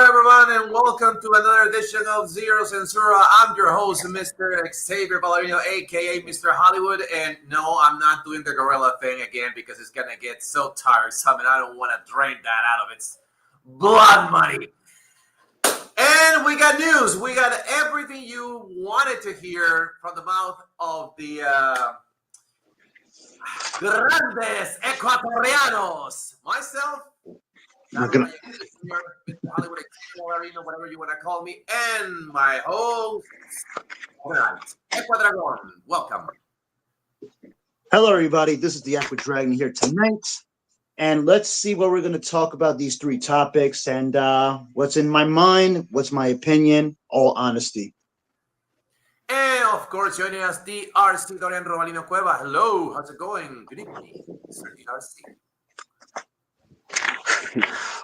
everyone, and welcome to another edition of Zero Zensura. I'm your host, Mr. Xavier Ballerino, aka Mr. Hollywood. And no, I'm not doing the gorilla thing again because it's gonna get so tiresome, and I don't want to drain that out of its blood money. And we got news. We got everything you wanted to hear from the mouth of the grandes ecuatorianos. Myself, Hollywood Explorino, whatever you want to call me, and my host, Ecuadragon. Welcome. Hello, everybody. This is the Aqua Dragon here tonight, and let's see what we're going to talk about these three topics and what's in my mind, what's my opinion, all honesty. And of course, joining us, the RC Dorian Robalino Cueva. Hello, how's it going? Good evening, Mr. DRC.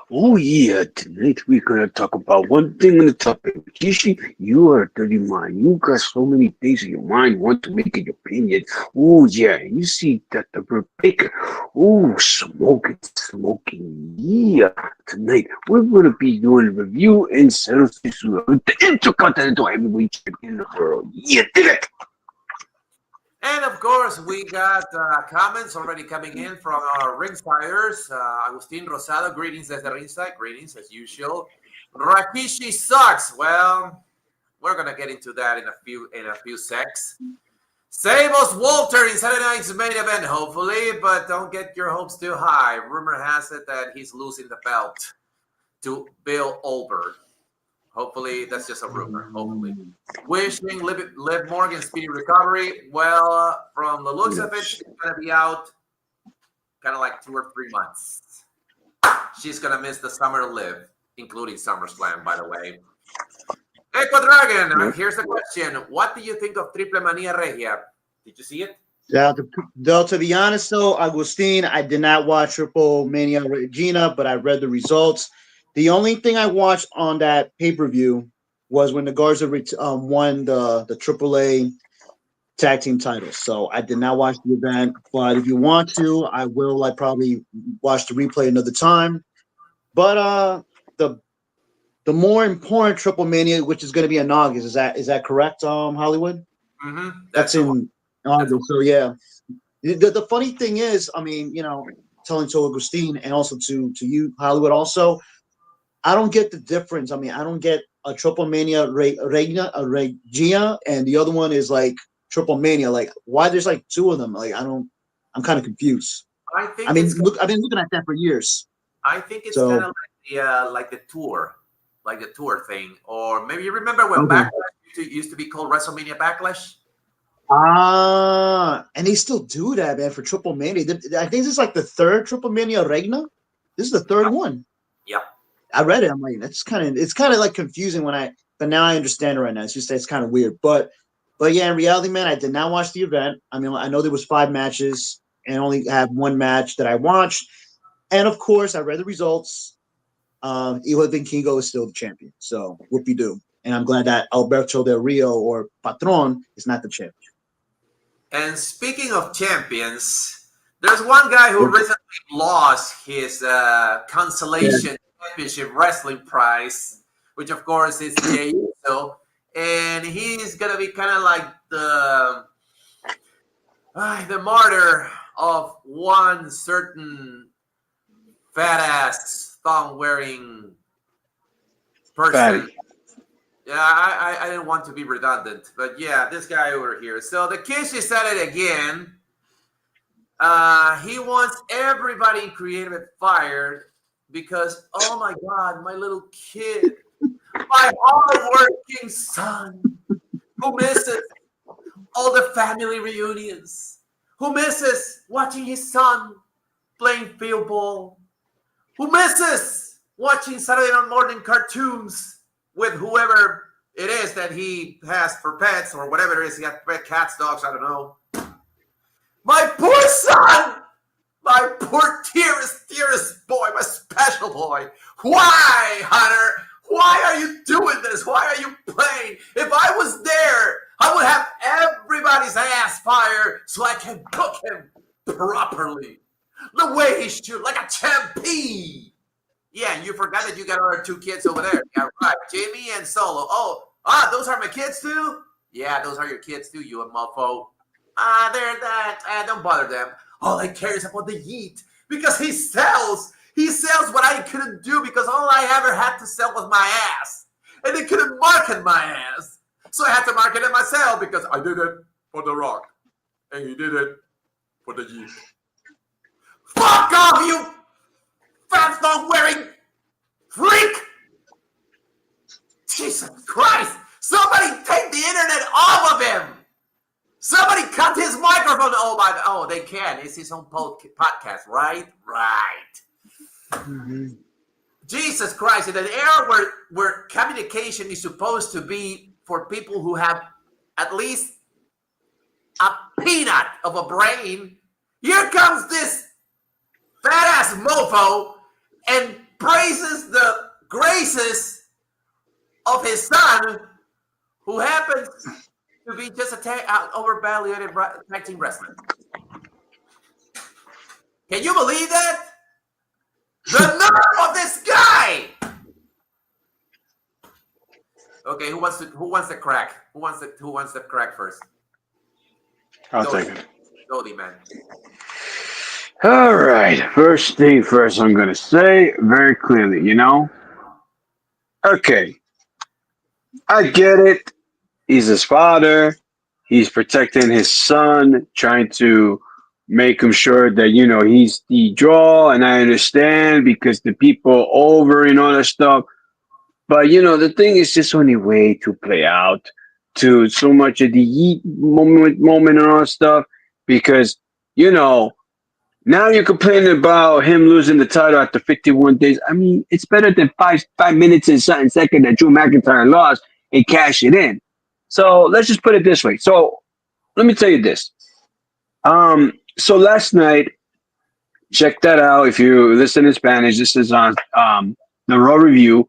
Oh yeah, tonight we're gonna talk about one thing on the topic. Kishi, you are a dirty mind. You got so many things in your mind, want to make an opinion. Oh yeah, you see that the Britt Baker. Oh, smoking. Yeah, tonight we're gonna be doing a review and settle with the Intercontinental Heavyweight Champion of the world. Yeah, did it. And of course, we got comments already coming in from our ringsiders. Agustin Rosado, greetings desde ringside, greetings as usual. Rakishi sucks. Well, we're gonna get into that in a few secs. Sabos Walter in Saturday night's main event, hopefully, but don't get your hopes too high. Rumor has it that he's losing the belt to Bill Olberg. Hopefully, that's just a rumor. Hopefully. Wishing Liv Morgan speedy recovery. Well, from the looks of it, she's going to be out kind of like 2 or 3 months. She's going to miss the summer Liv, including SummerSlam, by the way. Echo Dragon, here's the question. What do you think of Triple Mania Regia? Did you see it? Yeah, to be honest, though, Agustin, I did not watch Triple Mania Regina, but I read the results. The only thing I watched on that pay-per-view was when the Garza won the AAA tag team titles. So I did not watch the event, but if you want to, I will probably watch the replay another time. But the more important Triple Mania, which is going to be in August, is that correct, Hollywood? Mm-hmm. That's in August. So yeah, the funny thing is, I mean, telling to Agustin and also to you, Hollywood, also. I don't get the difference. I mean, I don't get a Triple Mania Regia, and the other one is like Triple Mania. Like, why there's like 2 of them? Like, I'm kind of confused. I've been looking at that for years. I think it's kind of like the tour thing, or maybe you remember when Backlash used to be called WrestleMania Backlash. And they still do that, man, for Triple Mania. I think this is like the 3rd Triple Mania Regia. This is the 3rd one. Yep. I read it. I'm like, it's kind of like confusing but now I understand it right now. It's just, it's kind of weird. But yeah, in reality, man, I did not watch the event. I mean, I know there was 5 matches and only have 1 match that I watched. And of course, I read the results. Hijo de Kingo is still the champion. So whoopie-doo. And I'm glad that Alberto Del Rio, or Patron, is not the champion. And speaking of champions, there's one guy who recently lost his consolation championship wrestling prize, which of course is Jey Uso, and he's gonna be kind of like the martyr of one certain fat ass thong wearing person. Fatty. Yeah, I didn't want to be redundant, but yeah, this guy over here. So the KISH is at it again. He wants everybody in creative fired. Because, oh my God, my little kid, my hard-working son, who misses all the family reunions, who misses watching his son playing field ball, who misses watching Saturday morning cartoons with whoever it is that he has for pets or whatever it is. He has pet cats, dogs, I don't know. My poor son! My poor dearest boy, my special boy. Why, Hunter? Why are you doing this? Why are you playing? If I was there, I would have everybody's ass fired so I can book him properly. The way he should, like a champion. Yeah, and you forgot that you got other two kids over there. Yeah, right. Jamie and Solo. Those are my kids too? Yeah, those are your kids too, you a mofo. They're that. Don't bother them. All I care is about the yeet. Because he sells. He sells what I couldn't do because all I ever had to sell was my ass. And they couldn't market my ass. So I had to market it myself because I did it for The Rock. And he did it for the yeet. Fuck off, you fat phone wearing freak! Jesus Christ! Somebody take the internet off of him! Somebody cut his microphone! Oh, they can. It's his own podcast, right? Right. Mm-hmm. Jesus Christ! In an era where communication is supposed to be for people who have at least a peanut of a brain, here comes this fat-ass mofo and praises the graces of his son, who happens to be just a overvalued tag team wrestler. Can you believe that? The nerve of this guy! Okay, who wants the crack? Who wants the crack first? I'll take it. Goldie, man. All right. First thing first, I'm going to say very clearly, Okay. I get it. He's his father. He's protecting his son, trying to make him sure that, he's the draw. And I understand because the people over and all that stuff. But, the thing is just only way to play out to so much of the yeet moment and all that stuff. Because, now you're complaining about him losing the title after 51 days. I mean, it's better than five minutes and something second that Drew McIntyre lost and cash it in. So let's just put it this way. So let me tell you this. So last night, check that out. If you listen in Spanish, this is on the Raw Review.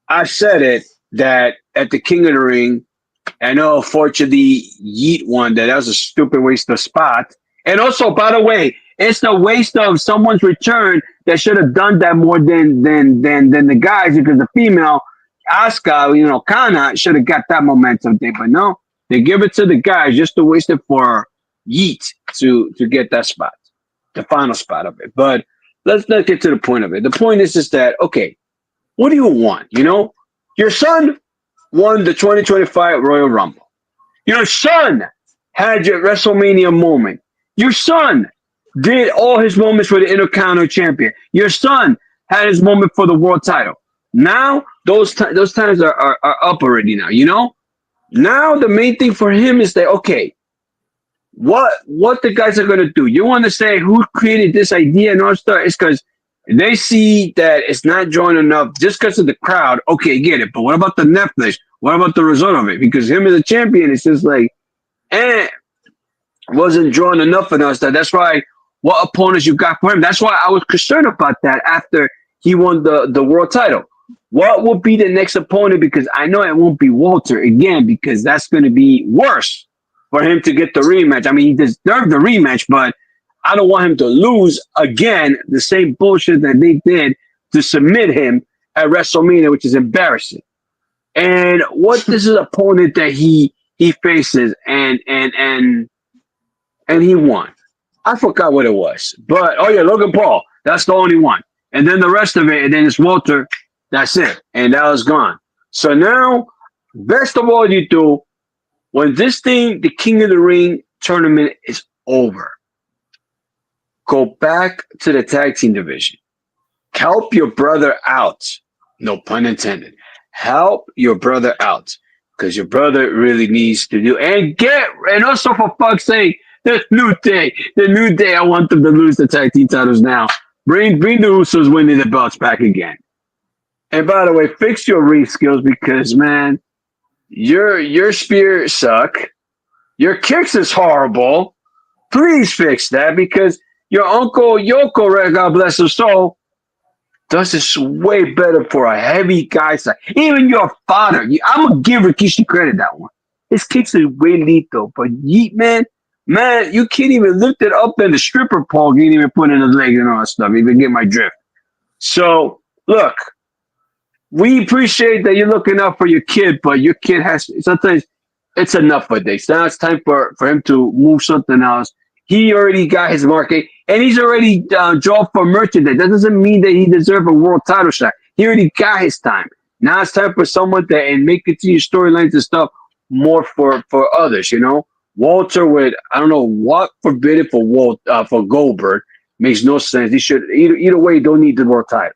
I said it that at the King of the Ring, I know fortunately Yeet won that. That was a stupid waste of spot. And also, by the way, it's the waste of someone's return that should have done that more than the guys, because the female Asuka, Kana should have got that momentum thing. But no, they give it to the guys just to waste it for Yeet to get that spot, the final spot of it. But let's not get to the point of it. The point is that, okay, what do you want? Your son won the 2025 Royal Rumble. Your son had your WrestleMania moment. Your son did all his moments for the Intercontinental Champion. Your son had his moment for the world title. Now, those times are up already now, Now, the main thing for him is that, okay, what the guys are going to do. You want to say who created this idea and all stuff? It's because they see that it's not drawing enough just because of the crowd. Okay, get it. But what about the Netflix? What about the result of it? Because him as a champion, it's just like, wasn't drawing enough of us. That's why what opponents you got for him. That's why I was concerned about that after he won the world title. What will be the next opponent? Because I know it won't be Walter again, because that's going to be worse for him to get the rematch. I mean, he deserved the rematch, but I don't want him to lose again the same bullshit that they did to submit him at WrestleMania, which is embarrassing. And what this is opponent that he faces and he won. I forgot what it was. But Logan Paul. That's the only one. And then the rest of it, and then it's Walter. That's it. And that was gone. So now, best of all you do, when this thing, the King of the Ring tournament is over, go back to the tag team division. Help your brother out. No pun intended. Help your brother out. Because your brother really needs to do. And also, for fuck's sake, the New Day. I want them to lose the tag team titles now. Bring the Usos winning the belts back again. And by the way, fix your ring skills, because, man, your spears suck. Your kicks is horrible. Please fix that, because your uncle Yoko, God bless his soul, does this way better for a heavy guy. Even your father. I'm going to give Rikishi credit that one. His kicks are way lethal. But Yeet, man, you can't even lift it up, and the stripper pole can't even put in his leg and all that stuff. You can get my drift. So Look, we appreciate that you're looking out for your kid, but your kid has sometimes it's enough for this. Now it's time for him to move something else. He already got his market, and he's already drawn for merchandise. That doesn't mean that he deserves a world title shot. He already got his time. Now it's time for someone to and make continue storylines and stuff more for others. You know, Walter would I don't know what forbid it for for Goldberg makes no sense. He should either way. Don't need the world title.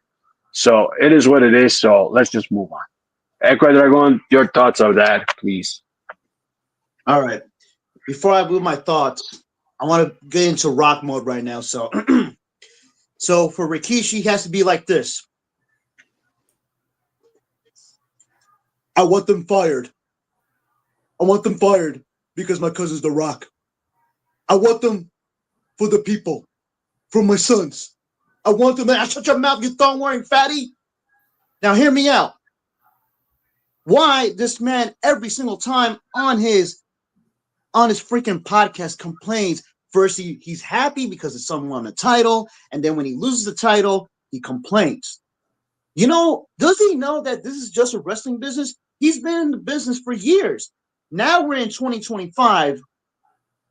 So it is what it is. So let's just move on. Echo Dragon, your thoughts of that, please. All right. Before I move my thoughts, I want to get into rock mode right now. So, so for Rikishi, he has to be like this. I want them fired. I want them fired because my cousin's The Rock. I want them for the people, for my sons. I want them. Shut your mouth, you thong-wearing fatty. Now hear me out. Why this man every single time on his freaking podcast complains? First, he's happy because his son won a title, and then when he loses the title, he complains. You know, does he know that this is just a wrestling business? He's been in the business for years. Now we're in 2025.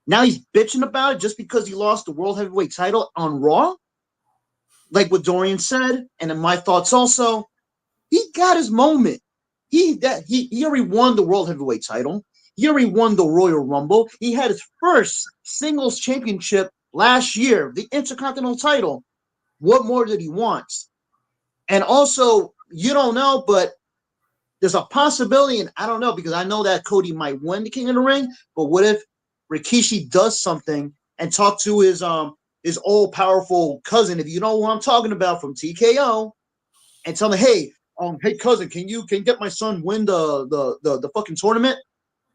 Now he's bitching about it just because he lost the World Heavyweight title on Raw? Like what Dorian said, and in my thoughts also, he got his moment. He already won the World Heavyweight title. He already won the Royal Rumble. He had his first singles championship last year, the Intercontinental title. What more did he want? And also, you don't know, but there's a possibility, and I don't know, because I know that Cody might win the King of the Ring, but what if Rikishi does something and talk to his all-powerful cousin, if you know who I'm talking about, from TKO, and tell him, hey, hey cousin, can you get my son win the fucking tournament?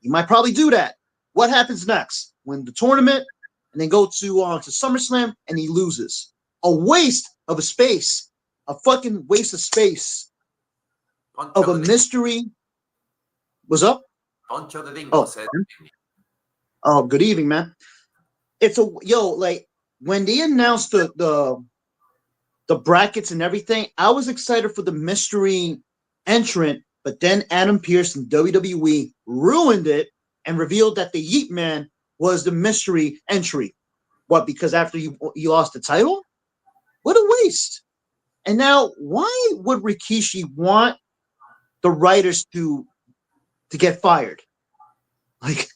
He might probably do that. What happens next? Win the tournament and then go to SummerSlam and he loses. A waste of a space. A fucking waste of space. Of a mystery. What's up? Poncho the Dingo said. Oh, good evening, man. It's like when they announced the brackets and everything, I was excited for the mystery entrant, but then Adam Pearce and WWE ruined it and revealed that the Yeet Man was the mystery entry. What, because after you lost the title? What a waste. And now, why would Rikishi want the writers to get fired? Like,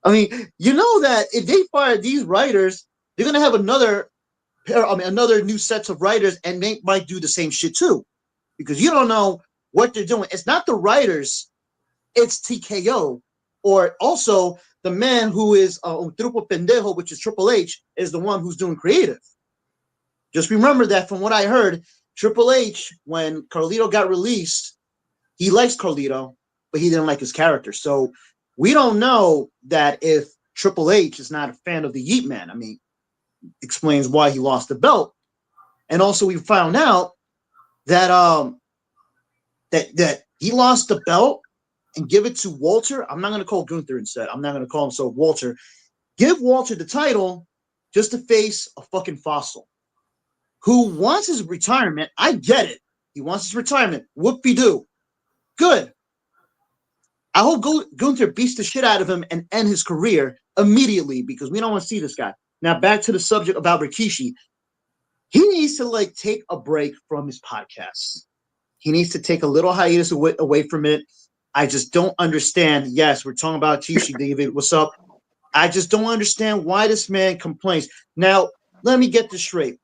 I mean, you know that if they fire these writers, they're going to have another new sets of writers, and they might do the same shit too, because you don't know what they're doing. It's not the writers, it's TKO, or also the man who is Trupo Pendejo, which is Triple H, is the one who's doing creative. Just remember that from what I heard, Triple H, when Carlito got released, he likes Carlito, but he didn't like his character. So we don't know that if Triple H is not a fan of the Yeet Man. I mean, explains why he lost the belt. And also we found out that that he lost the belt and give it to Walter. I'm not going to call Gunther instead. I'm not going to call him so Walter. Give Walter the title just to face a fucking fossil who wants his retirement. I get it. He wants his retirement. Whoop-de-doo. Good. I hope Gunther beats the shit out of him and end his career immediately, because we don't want to see this guy. Now back to the subject about Rikishi. He needs to take a break from his podcast. He needs to take a little hiatus away from it. I just don't understand. Yes, we're talking about Rikishi, David. What's up? I just don't understand why this man complains. Now, let me get this straight.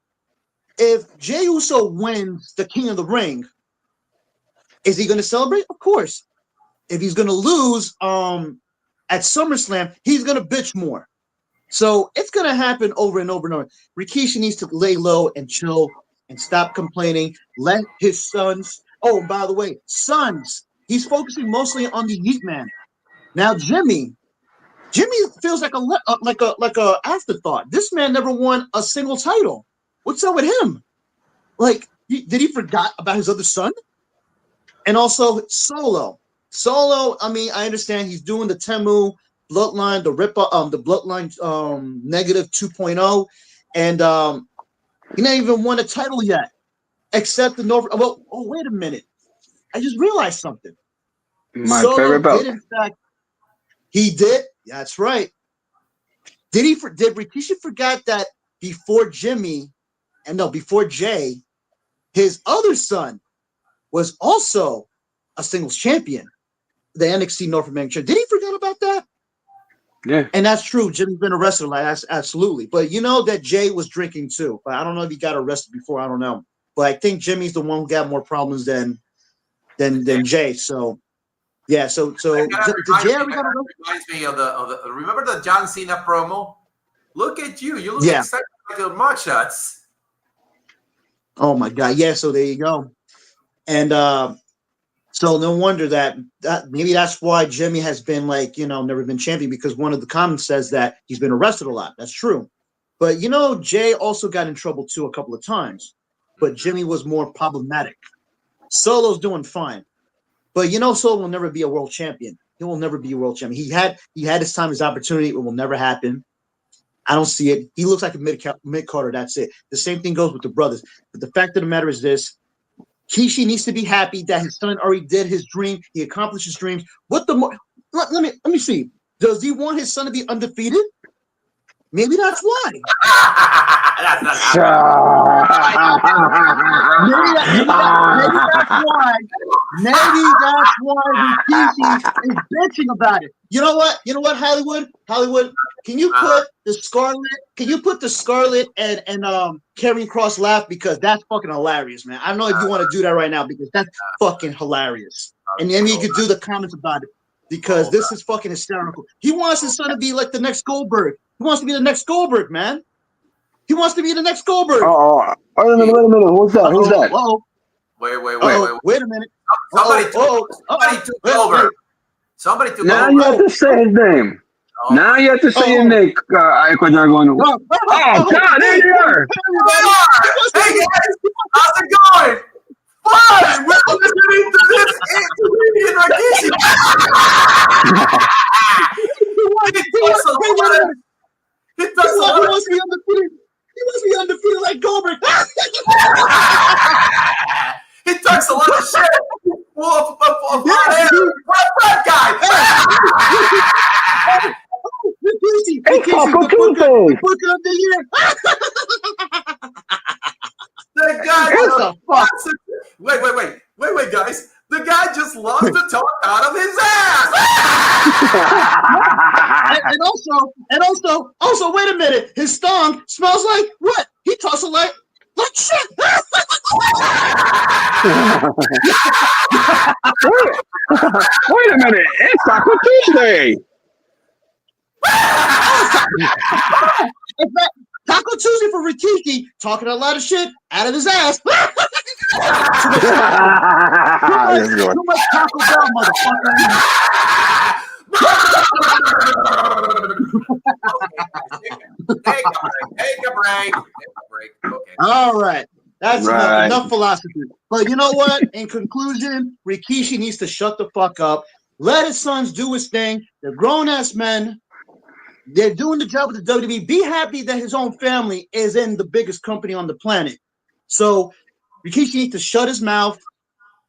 If Jey Uso wins the King of the Ring, is he going to celebrate? Of course. If he's going to lose at SummerSlam, he's going to bitch more. So it's going to happen over and over and over. Rikishi needs to lay low and chill and stop complaining. Let his sons. Oh, by the way, sons. He's focusing mostly on the Yeet Man. Now, Jimmy feels like a afterthought. This man never won a single title. What's up with him? Did he forgot about his other son? And also Solo. I mean, I understand he's doing the Temu Bloodline, the Bloodline negative 2.0, and he not even won a title yet. except the North. Well, oh wait a minute, I just realized something. My Solo favorite belt. did in fact. He did. That's right. Did Rikishi forgot that before Jimmy, and no, before Jay, his other son was also a singles champion, the NXT North American champion. Did he forget about that? Yeah. And that's true. Jimmy's been arrested. Like that's absolutely. But you know that Jay was drinking too. But I don't know if he got arrested before. I don't know. But I think Jimmy's the one who got more problems than Jay. So yeah. So did Jay ever got arrested? Reminds me of the. Remember the John Cena promo? Look at you. You look Yeah. excited like your mug shots. Oh my God. Yeah. So there you go. And so no wonder that maybe that's why Jimmy has been like, never been champion, because one of the comments says that he's been arrested a lot. That's true. But Jay also got in trouble too a couple of times. But Jimmy was more problematic. Solo's doing fine. But Solo will never be a world champion. He will never be a world champion. He had his time, his opportunity. It will never happen. I don't see it. He looks like a mid-carder. That's it. The same thing goes with the brothers. But the fact of the matter is this. Kishi needs to be happy that his son already did his dream. He accomplished his dreams. What the more? Let me see. Does he want his son to be undefeated? Maybe that's why. That's not happening. Maybe that's why. Maybe that's why Rikishi is bitching about it. You know what? Hollywood. Can you put the Scarlet? Can you put the Scarlet and Karrion Kross laugh, because that's fucking hilarious, man. I don't know if you want to do that right now, because that's fucking hilarious. And then you could do the comments about it, because this is fucking hysterical. He wants his son to be like the next Goldberg. He wants to be the next Goldberg, man. He wants to be the next Goldberg. Wait a minute. Who's that? Who's that? Wait a minute. Somebody took Goldberg. Somebody took Now Goldberg. you have to say his name. Now you have to say his name. Ecuador. Oh, God, there you are. Hey guys, how's it going? Fine. We're listening to this Indian Rikishi. He wants to be undefeated. He wants to be undefeated like Goldberg. He talks a lot of shit. Full of that guy. The guy just wait, guys. The guy just lost the talk out of his ass. and also, wait a minute. His thong smells like what? He talks like shit. Wait a minute. It's Taco Tuesday. Taco Tuesday for Rikishi, talking a lot of shit out of his ass. Too much Taco Bell, motherfucker. Take a break. Okay. All right. That's enough philosophy. But you know what? In conclusion, Rikishi needs to shut the fuck up. Let his sons do his thing. They're grown-ass men. They're doing the job with the WWE. Be happy that his own family is in the biggest company on the planet. So Rikishi needs to shut his mouth,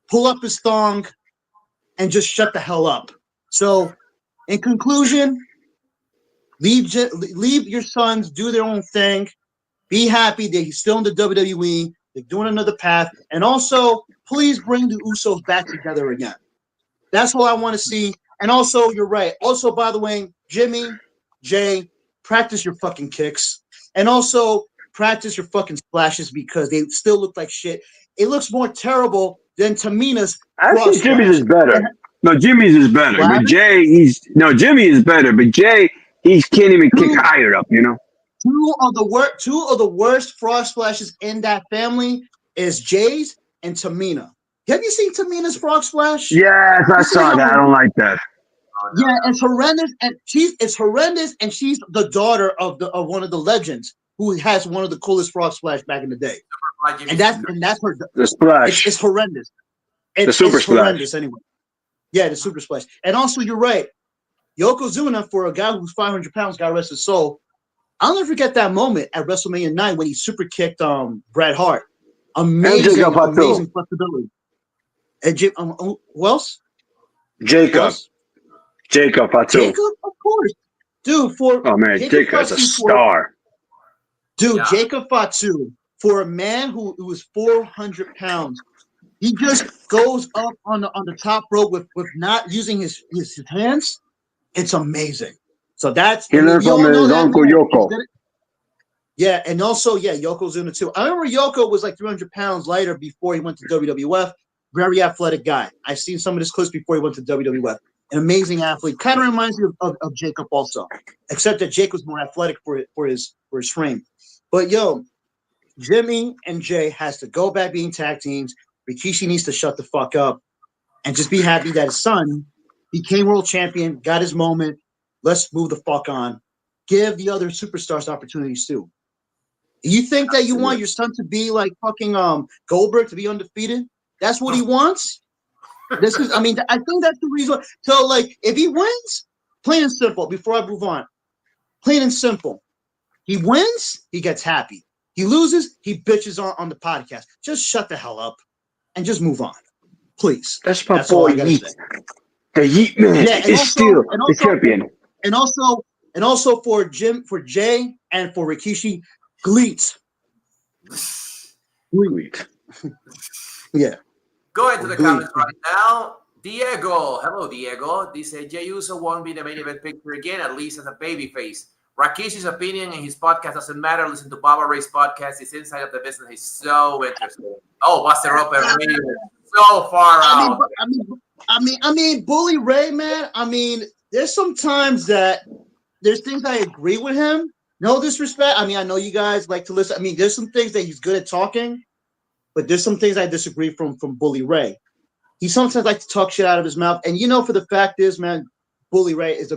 pull up his thong, and just shut the hell up. So in conclusion, leave your sons do their own thing. Be happy that he's still in the WWE. They're doing another path. And also, please bring the Usos back together again. That's all I want to see. And also, you're right. Also, by the way, Jimmy, Jay, practice your fucking kicks. And also, practice your fucking splashes, because they still look like shit. It looks more terrible than Tamina's. Actually, Jimmy's is better. No, Jimmy's is better. But Jay, Jimmy is better. But Jay, he can't even kick higher up, Two of the worst frog splashes in that family is Jay's and Tamina. Have you seen Tamina's frog splash? Yes, I saw that. I don't like that. Yeah, it's horrendous, and she's the daughter of one of the legends who has one of the coolest frog splash back in the day. And that's her. The splash. It's horrendous. The super splash. Horrendous anyway. Yeah, the super splash. And also, you're right. Yokozuna, for a guy who's 500 pounds, got rest his soul. I'll never forget that moment at WrestleMania 9 when he super kicked Bret Hart. Amazing flexibility. And who else? Jacob. Else? Jacob Fatu. Jacob, of course. Dude, Oh man, Jacob is a star. Jacob Fatu, for a man who was 400 pounds, he just goes up on the top rope with not using his hands. It's amazing. So he learned from his uncle Yoko. Yeah, and also, Yoko's in it too. I remember Yoko was like 300 pounds lighter before he went to WWF. Very athletic guy. I've seen some of his clips before he went to WWF. An amazing athlete. Kind of reminds me of Jacob also, except that Jake was more athletic for his frame. But Jimmy and Jay has to go back being tag teams. Rikishi needs to shut the fuck up and just be happy that his son became world champion, got his moment. Let's move the fuck on. Give the other superstars opportunities too. You think that you want your son to be like fucking Goldberg, to be undefeated? That's what he wants? I think that's the reason. So, like, if he wins, plain and simple, before I move on, plain and simple, he wins, he gets happy. He loses, he bitches on the podcast. Just shut the hell up and just move on, please. That's my boy Yeet. The Yeet man is still the champion. And also for Jay, and for Rikishi, Gleet. Yeah. Go into the comments right now. Diego. Hello, Diego. Dice, Jey Uso won't be the main event picture again, at least as a babyface. Rakishi's opinion in his podcast doesn't matter. Listen to Baba Ray's podcast. His inside of the business is so interesting. Oh, Buster Open Radio. So far out. I mean, Bully Ray, man. I mean, there's sometimes that there's things I agree with him. No disrespect. I mean, I know you guys like to listen. I mean, there's some things that he's good at talking, but there's some things I disagree from Bully Ray. He sometimes likes to talk shit out of his mouth. And for the fact is, man, Bully Ray is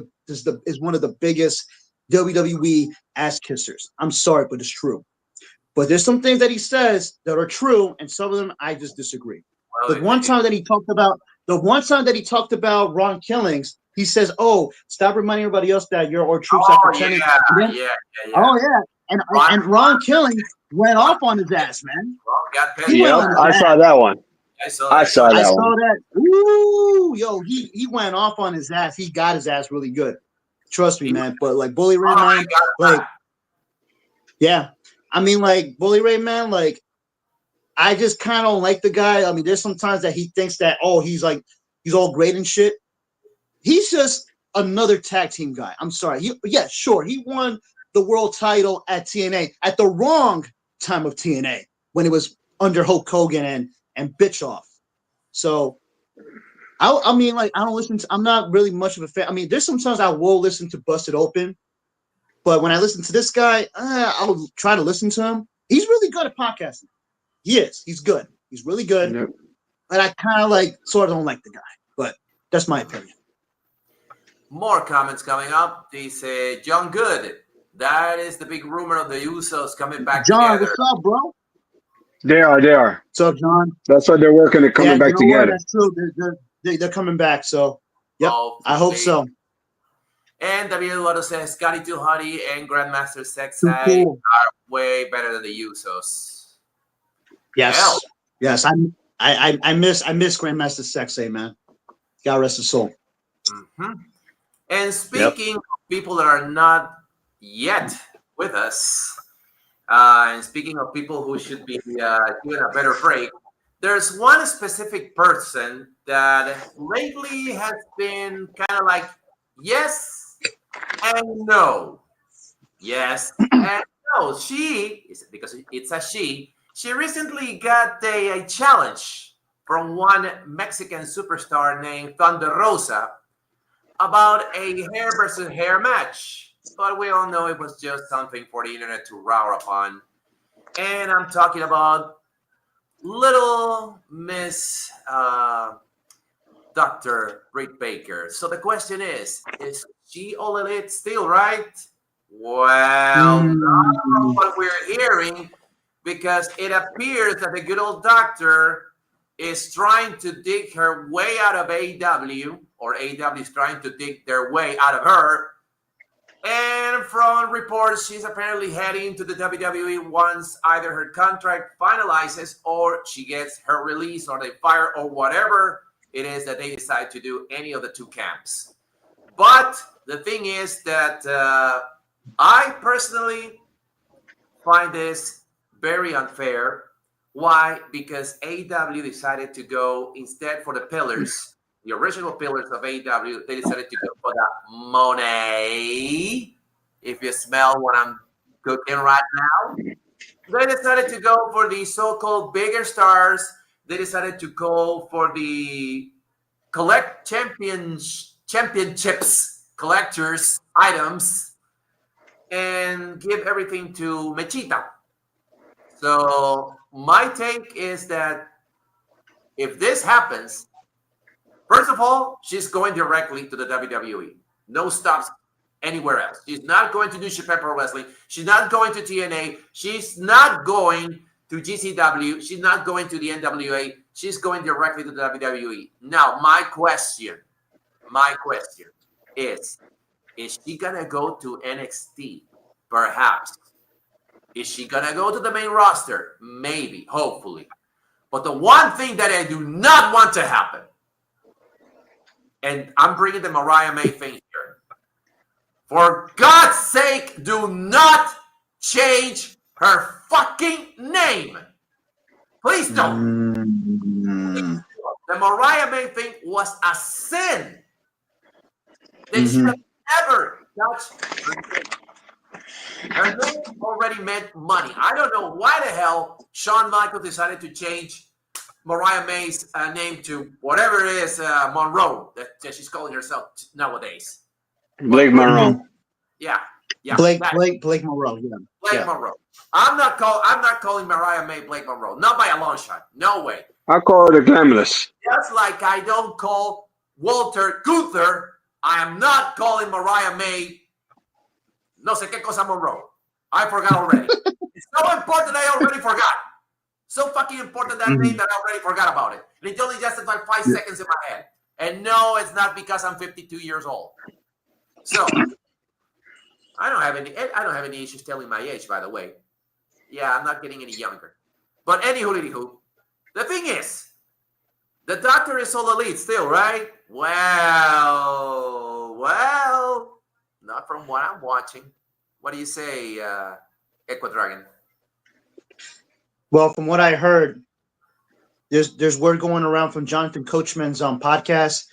one of the biggest WWE ass kissers. I'm sorry, but it's true. But there's some things that he says that are true, and some of them I just disagree. Well, the one time that he talked about Ron Killings, he says, "Oh, stop reminding everybody else that you're our troops are pretending." Yeah. Oh yeah, and Ron Killings went off on his ass, man. I saw that one. I saw that. Ooh, he went off on his ass. He got his ass really good. Trust me, man. But like Bully Ray, man, like, yeah. I mean, like Bully Ray, man, like, I just kind of don't like the guy. I mean, there's sometimes that he thinks that, he's all great and shit. He's just another tag team guy. I'm sorry. He won the world title at TNA at the wrong time of TNA when it was under Hulk Hogan and Bischoff. So, I mean, like, I don't listen to. I'm not really much of a fan. I mean, there's sometimes I will listen to Busted Open, but when I listen to this guy, I'll try to listen to him. He's really good at podcasting. He is. He's good. He's really good. Yep. But I kind of sort of don't like the guy. But that's my opinion. More comments coming up. They say, John Good. That is the big rumor of the Usos coming back John, together. What's up, bro? They are. What's up, John? That's why they're working to coming back together. That's true. They're coming back. So, yep. I hope so. And David Eduardo says, Scotty Too Hottie and Grandmaster Sexay are way better than the Usos. Yes. Yes. I miss Grandmaster Sexay, man. God rest his soul. Mm-hmm. And speaking of people that are not yet with us, and speaking of people who should be given a better break, there's one specific person that lately has been kind of like yes and no. Yes and no. Because it's a she recently got a challenge from one Mexican superstar named Thunder Rosa about a hair versus hair match. But we all know it was just something for the internet to roar upon. And I'm talking about Little Miss Dr. Britt Baker. So the question is she all elite still, right? Well, not what we're hearing, because it appears that the good old doctor is trying to dig her way out of AEW, or AEW is trying to dig their way out of her. And from reports, she's apparently heading to the WWE once either her contract finalizes or she gets her release or they fire or whatever it is that they decide to do any of the two camps. But the thing is that I personally find this very unfair. Why? Because AEW decided to go instead for the pillars, the original pillars of AEW. They decided to go for that money. If you smell what I'm cooking right now, they decided to go for the so-called bigger stars. They decided to go for the championships, collectors, items, and give everything to Mechita. So my take is that if this happens, first of all, she's going directly to the WWE. No stops anywhere else. She's not going to do Japan Pro Wrestling. She's not going to TNA. She's not going to GCW. She's not going to the NWA. She's going directly to the WWE. Now, my question is she going to go to NXT? Perhaps. Is she going to go to the main roster? Maybe, hopefully. But the one thing that I do not want to happen, and I'm bringing the Mariah May thing here. For God's sake, do not change her fucking name. Please don't. The Mariah May thing was a sin. They should have never touched her name. Her name already meant money. I don't know why the hell Shawn Michaels decided to change Mariah May's name to whatever it is, Monroe, that she's calling herself nowadays. Blake Monroe. Yeah. Blake Monroe. Yeah. Blake Monroe. I'm not calling Mariah May Blake Monroe. Not by a long shot. No way. I call her the Glamorous. Just like I don't call Walter Gunther, I am not calling Mariah May no sé qué cosa Monroe. I forgot already. It's so important I already forgot. So fucking important that name that I already forgot about it. And it only lasted like 5 seconds in my head. And no, it's not because I'm 52 years old. So I don't have any issues telling my age, by the way. Yeah, I'm not getting any younger. But anywho, the thing is, the Doctor is all elite still, right? Well, not from what I'm watching. What do you say, Equadragon? Well, from what I heard, there's word going around from Jonathan Coachman's podcast.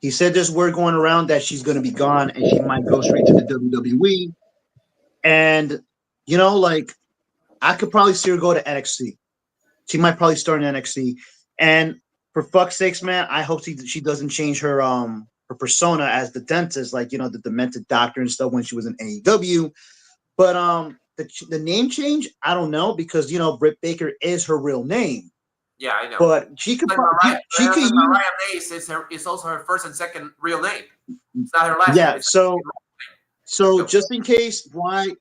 He said there's word going around that she's going to be gone and she might go straight to the WWE. And, I could probably see her go to NXT. She might probably start in NXT. And for fuck's sakes, man, I hope she doesn't change her persona as the dentist, the demented doctor and stuff when she was in AEW. But the name change, I don't know, because Britt Baker is her real name. Yeah, I know. But she could. Mariah May is also her first and second real name. It's not her last name. Yeah. So just in case that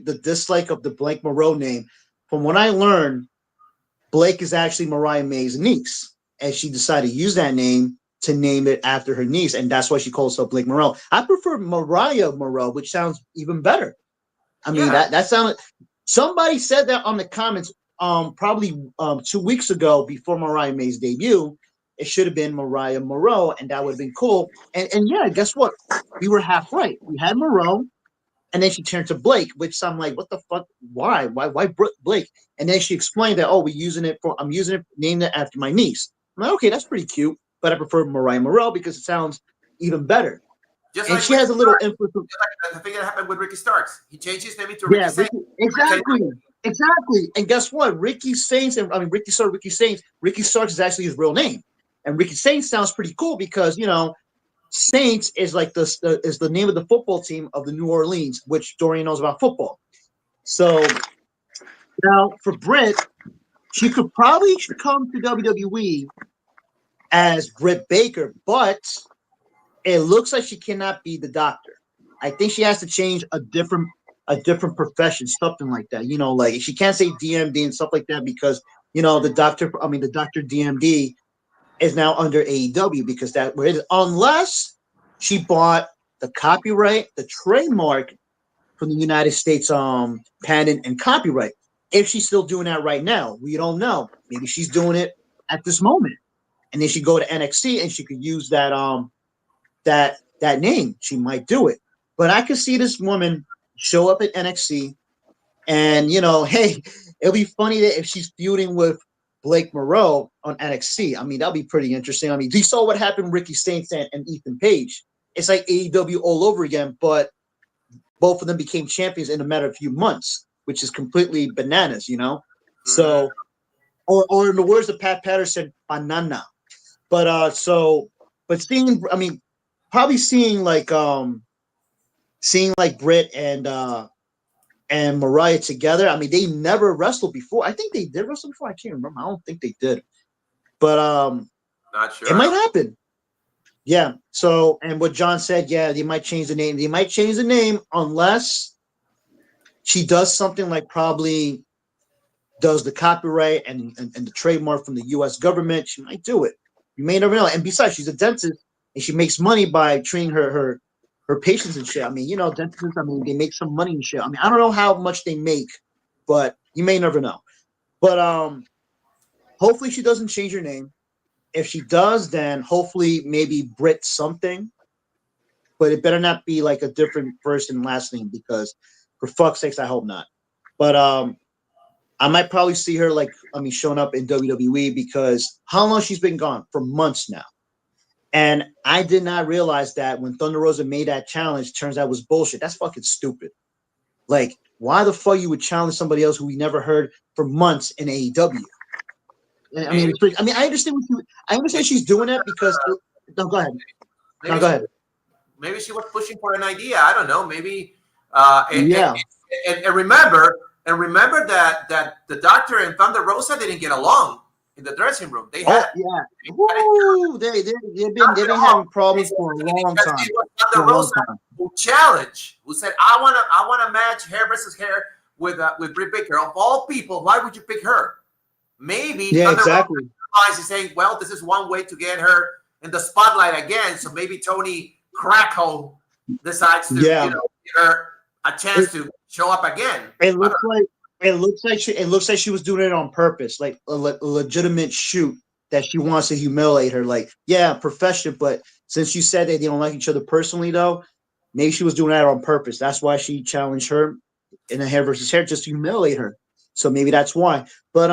the dislike of the Blake Monroe name, from what I learned, Blake is actually Mariah May's niece, and she decided to use that name to name it after her niece, and that's why she calls herself Blake Monroe. I prefer Mariah Monroe, which sounds even better. I mean, that sounded. Somebody said that on the comments, probably 2 weeks ago before Mariah May's debut. It should have been Mariah Monroe, and that would have been cool. And yeah, guess what? We were half right. We had Monroe, and then she turned to Blake, which I'm like, what the fuck? Why Blake? And then she explained that, I'm using it, named it after my niece. I'm like, okay, that's pretty cute, but I prefer Mariah Monroe because it sounds even better. Just and like she has a little influence. Like the thing that happened with Ricky Starks. He changed his name to Ricky Saints. Exactly. And guess what? Ricky Starks is actually his real name. And Ricky Saints sounds pretty cool because, Saints is like is the name of the football team of the New Orleans, which Dorian knows about football. So now for Britt, she could probably come to WWE as Britt Baker, but it looks like she cannot be the doctor. I think she has to change a different profession, something like that. Like she can't say DMD and stuff like that because the doctor DMD is now under AEW because that where it is, unless she bought the copyright, the trademark from the United States patent and copyright. If she's still doing that right now, we don't know. Maybe she's doing it at this moment, and then she go to NXT and she could use that name. She might do it, but I could see this woman show up at NXT, and hey, it'll be funny that if she's feuding with Blake Moreau on NXT. I mean, that'll be pretty interesting. I mean, you saw what happened with Ricky Stanks and Ethan Page. It's like AEW all over again, but both of them became champions in a matter of a few months, which is completely bananas, So, or in the words of Pat Patterson, banana. But seeing, I mean, probably seeing like Britt and Mariah together. I mean, they never wrestled before. I think they did wrestle before. I can't remember. I don't think they did, but not sure. It might happen. Yeah. So, and what John said, yeah, they might change the name. They might change the name unless she does something like probably does the copyright and the trademark from the U.S. government. She might do it. You may never know. And besides, she's a dentist and she makes money by treating her patients and shit. I mean, dentists, I mean, they make some money and shit. I mean, I don't know how much they make, but you may never know. But hopefully she doesn't change her name. If she does, then hopefully maybe Britt something. But it better not be like a different first and last name, because for fuck's sakes, I hope not. But I might probably see her showing up in WWE, because how long she's been gone? For months now. And I did not realize that when Thunder Rosa made that challenge, turns out it was bullshit. That's fucking stupid. Like, why the fuck you would challenge somebody else who we never heard for months in AEW? I mean, I understand she's doing that because. No, go ahead. Go ahead. Maybe she was pushing for an idea. I don't know. Maybe. Yeah. And remember that the Doctor and Thunder Rosa didn't get along in the dressing room. They've been having problems for a long time. It was Thunder Rosa who challenged, who said, "I want to match hair versus hair with Britt Baker. Of all people, why would you pick her?" Maybe Thunder exactly. Rosa is saying, "Well, this is one way to get her in the spotlight again." So maybe Tony Crackhole decides to give her a chance to show up again. It looks like she was doing it on purpose, like a legitimate shoot that she wants to humiliate her. Like, yeah, professional, but since you said that they don't like each other personally, though, maybe she was doing that on purpose. That's why she challenged her in a hair versus hair, just to humiliate her. So maybe that's why. But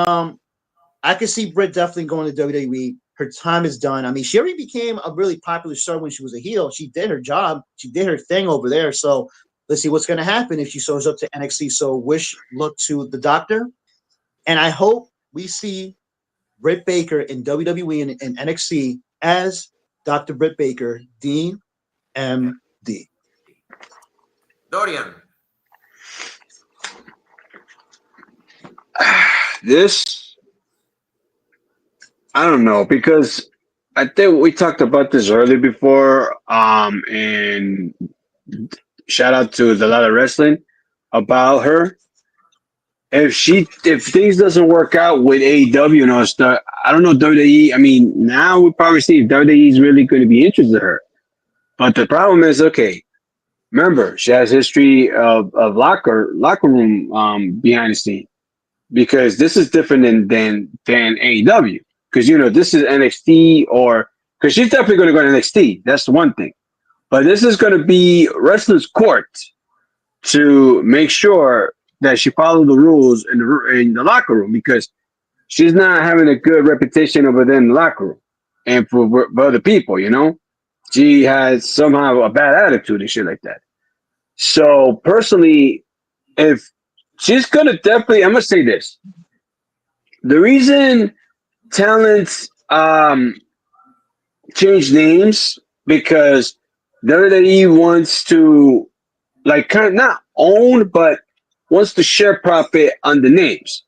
I could see Britt definitely going to WWE. Her time is done. I mean, she already became a really popular star when she was a heel. She did her job. She did her thing over there. So let's see what's going to happen if she shows up to NXT. So wish luck to the Doctor. And I hope we see Britt Baker in WWE and NXT as Dr. Britt Baker, DMD. Dorian. This, I don't know, because I think we talked about this earlier before, and shout out to the lot of wrestling about her. If things doesn't work out with AEW and all stuff, I don't know, WWE. I mean, now we probably see if WWE is really going to be interested in her. But the problem is, okay, remember, she has history of locker room behind the scene, because this is different than AEW. Because this is NXT, or because she's definitely going to go to NXT. That's the one thing. But this is going to be wrestler's court to make sure that she follows the rules in the locker room, because she's not having a good reputation over there in the locker room and for other people. She has somehow a bad attitude and shit like that. So personally, if she's going to definitely, I'm going to say this. The reason talents change names, because WWE wants to kind of not own, but wants to share profit on the names.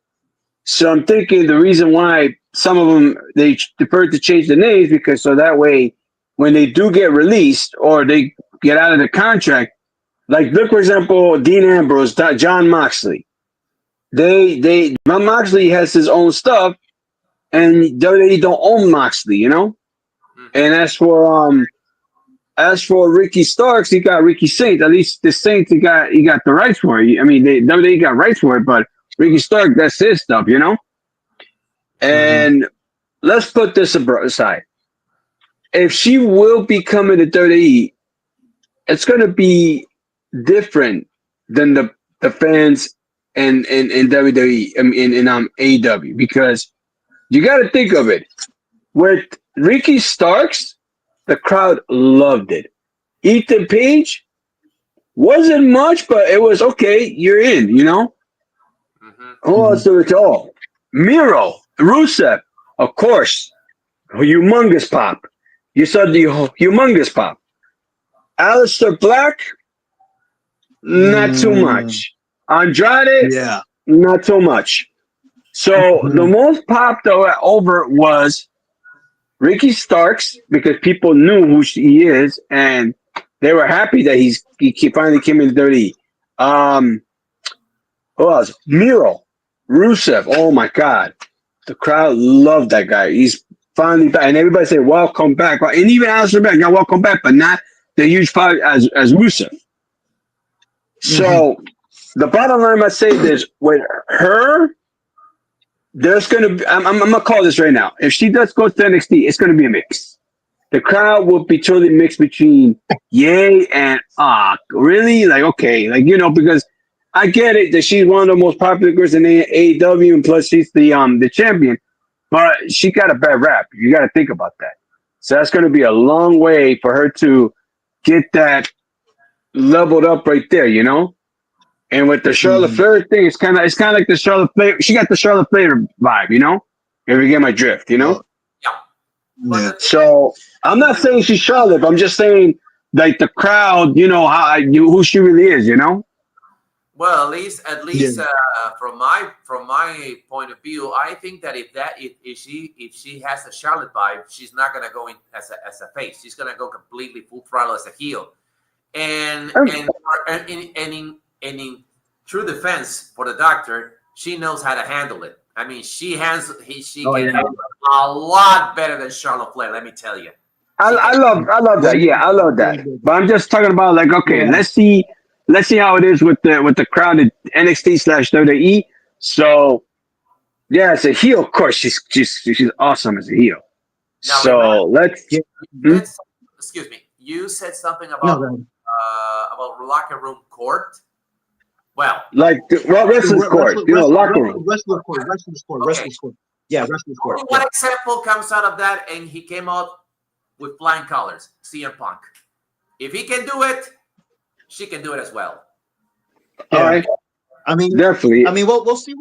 So I'm thinking the reason why some of them, they prefer to change the names, because so that way when they do get released or they get out of the contract, like look, for example, Dean Ambrose, John Moxley. John Moxley has his own stuff, and WWE don't own Moxley, And as for as for Ricky Starks, he got Ricky Saints. At least the Saints, he got the rights for it. I mean, WWE got rights for it, but Ricky Stark, that's his stuff, you know. And let's put this aside. If she will be coming to WWE, it's going to be different than the fans in WWE, in AEW, because you got to think of it. With Ricky Starks, the crowd loved it. Ethan Page wasn't much, but it was okay. You're in, you know. Who else do it all? Miro, Rusev, of course, humongous pop. You saw the humongous pop. Aleister Black, not too much. Andrade, Yeah. not so much. So the most pop though over was Ricky Starks, because people knew who he is and they were happy that he finally came in dirty. Who else? Miro, Rusev. Oh my God, the crowd loved that guy. He's finally back, and everybody said, "Welcome back." And even Aleister Black, yeah, welcome back, but not the huge part as Rusev. So the bottom line I say is with her, there's gonna be. I'm gonna call this right now. If she does go to NXT, it's gonna be a mix. The crowd will be totally mixed between yay and really, like, okay, like, you know, because I get it that she's one of the most popular girls in AEW, and plus she's the champion, but she got a bad rap. You got to think about that. So that's going to be a long way for her to get that leveled up right there, you know. And with the Charlotte Flair thing, it's kind of like the Charlotte Flair. She got the Charlotte Flair vibe, you know. If you get my drift, you know. Yeah. So I'm not saying she's Charlotte, but I'm just saying like the crowd, you know, who she really is, you know. Well, at least from my point of view, I think that if she has a Charlotte vibe, she's not gonna go in as a face. She's gonna go completely full throttle as a heel. And in true defense for the doctor, she knows how to handle it. I mean, she can handle it a lot better than Charlotte Flair. Let me tell you. I love that. Yeah, I love that. But I'm just talking about like, okay, let's see how it is with the crowd at NXT/WWE. So yeah, as a heel, of course, she's awesome as a heel. Now, so let's excuse me. You said something about locker room court. Well, like wrestling court, you know, locker room. Wrestler court. Yeah, wrestling court. One example comes out of that, and he came out with flying colors. CM Punk. If he can do it, she can do it as well. All right. I mean, definitely. I mean, we'll see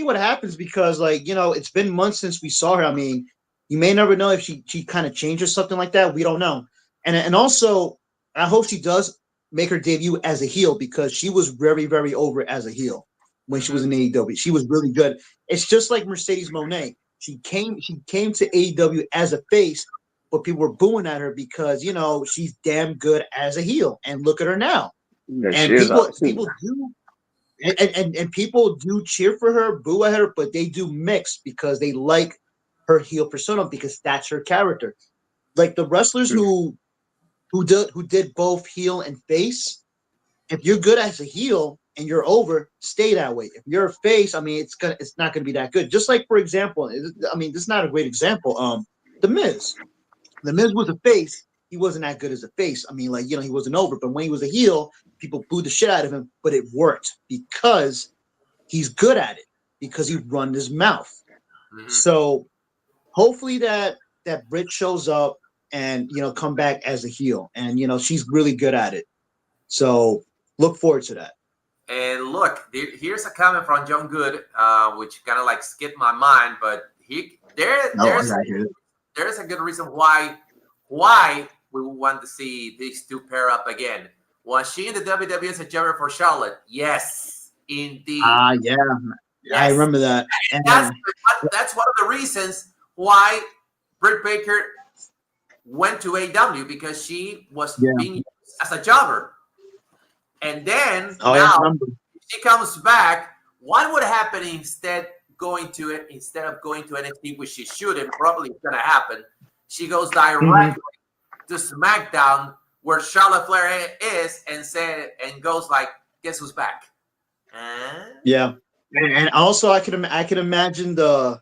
what happens, because, like, you know, it's been months since we saw her. I mean, you may never know if she kind of changes something like that. We don't know. And also, I hope she does make her debut as a heel, because she was very, very over as a heel when she was in AEW. She was really good. It's just like Mercedes Moné. She came to AEW as a face, but people were booing at her because, you know, she's damn good as a heel. And look at her now. Yeah, and people do. And people do cheer for her, boo at her, but they do mix because they like her heel persona, because that's her character. Like the wrestlers who did both heel and face, if you're good as a heel and you're over, stay that way. If you're a face, I mean, it's not gonna be that good. Just like, for example, I mean, this is not a great example. The Miz. The Miz was a face. He wasn't that good as a face. I mean, like, you know, he wasn't over. But when he was a heel, people booed the shit out of him. But it worked because he's good at it, because he run his mouth. So hopefully that Britt shows up and, you know, come back as a heel. And, you know, she's really good at it. So look forward to that. And look, here's a comment from John Good, which kind of like skipped my mind, but there's a good reason why we want to see these two pair up again. Was she in the WWE as a jobber for Charlotte? Yes, indeed. Yeah. Yes. I remember that. And that's one of the reasons why Britt Baker went to AEW, because she was being used as a jobber. And then now she comes back. What would happen instead of going to NXT, which she should, and probably it's going to happen? She goes directly to SmackDown where Charlotte Flair is and goes like, guess who's back? Yeah. And also I can imagine the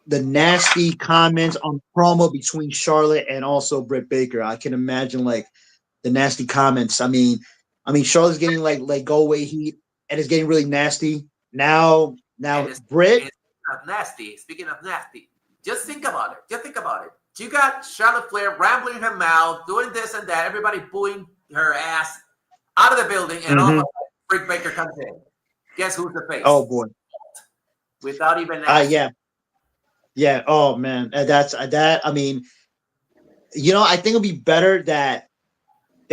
nasty comments on promo between Charlotte and also Britt Baker. I can imagine like the nasty comments. I mean Charlotte's getting like go away heat and it's getting really nasty. Now Britt. Speaking of nasty, just think about it. You got Charlotte Flair rambling her mouth, doing this and that, everybody booing her ass out of the building, and all of a sudden, Britt Baker comes in. Guess who's the face? Oh boy. Without even asking. Yeah. Oh man, that's that. I mean, I think it'd be better that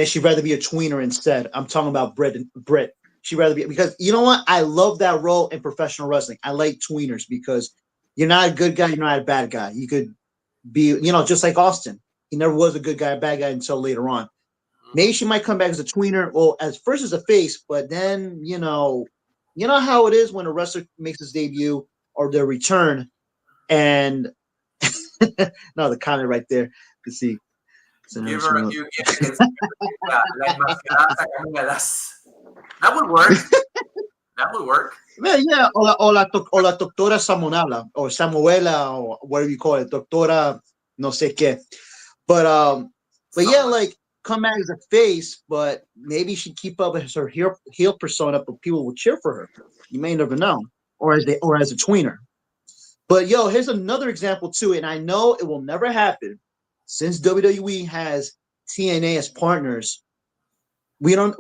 she'd rather be a tweener instead. I'm talking about Britt. She'd rather be, because you know what? I love that role in professional wrestling. I like tweeners because you're not a good guy, you're not a bad guy. You could be, just like Austin. He never was a good guy, a bad guy until later on. Maybe she might come back as a tweener, well, as first as a face, but then you know how it is when a wrestler makes his debut or their return, and no, the comment right there. You see, Give her a few gifts. That would work. That would work. Yeah, or la doctora Samonala or Samuela or whatever you call it, doctora no sé qué. But yeah, like come back as a face, but maybe she keep up as her heel persona, but people will cheer for her. You may never know, or as a tweener. But yo, here's another example too, and I know it will never happen since WWE has TNA as partners. We know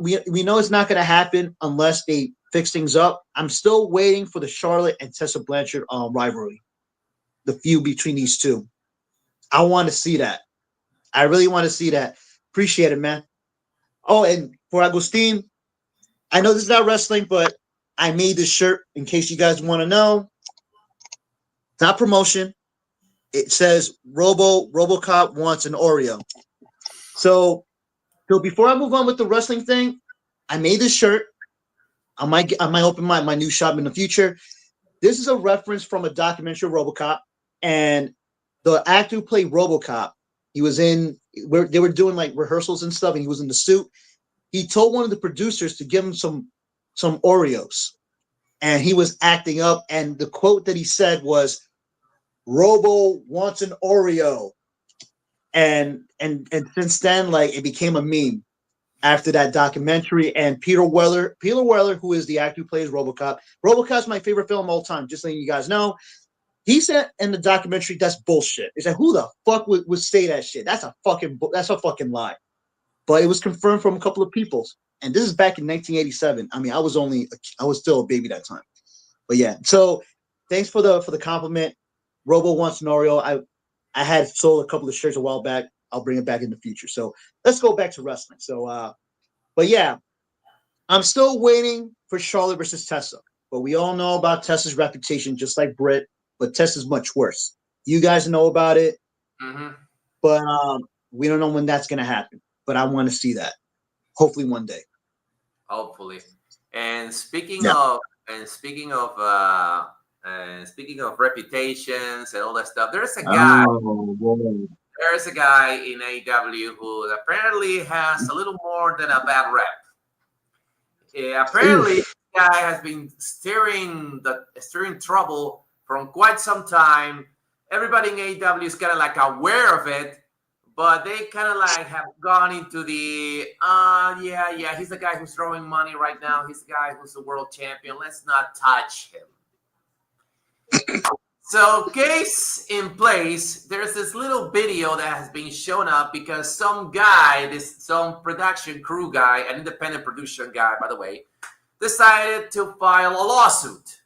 it's not going to happen unless they fix things up. I'm still waiting for the Charlotte and Tessa Blanchard rivalry, the feud between these two. I want to see that. I really want to see that. Appreciate it, man. Oh, and for Agustin, I know this is not wrestling, but I made this shirt in case you guys want to know. It's not promotion. It says RoboCop wants an Oreo. So before I move on with the wrestling thing, I made this shirt. I might open my new shop in the future. This is a reference from a documentary of RoboCop, and the actor who played RoboCop, he was in where they were doing like rehearsals and stuff, and he was in the suit. He told one of the producers to give him some Oreos, and he was acting up. And the quote that he said was, "Robo wants an Oreo," and since then, like it became a meme. After that documentary, and Peter Weller, who is the actor who plays RoboCop. RoboCop's my favorite film of all time, just letting you guys know. He said in the documentary, that's bullshit. He said, who the fuck would say that shit? That's a fucking lie. But it was confirmed from a couple of people. And this is back in 1987. I mean, I was still a baby that time. But yeah, so thanks for the compliment. Robo wants an Oreo. I had sold a couple of shirts a while back. I'll bring it back in the future. So let's go back to wrestling. So, but yeah, I'm still waiting for Charlotte versus Tessa. But we all know about Tessa's reputation, just like Britt. But Tessa's much worse. You guys know about it, but we don't know when that's gonna happen. But I want to see that. Hopefully one day. Hopefully. And speaking of reputations and all that stuff, there's a guy. There's a guy in AEW who apparently has a little more than a bad rep. Apparently, this guy has been stirring trouble from quite some time. Everybody in AEW is kind of like aware of it, but they kind of like have gone into the, yeah, he's the guy who's throwing money right now. He's the guy who's the world champion. Let's not touch him. So, case in place, there's this little video that has been shown up because some production crew guy, an independent producer guy, by the way, decided to file a lawsuit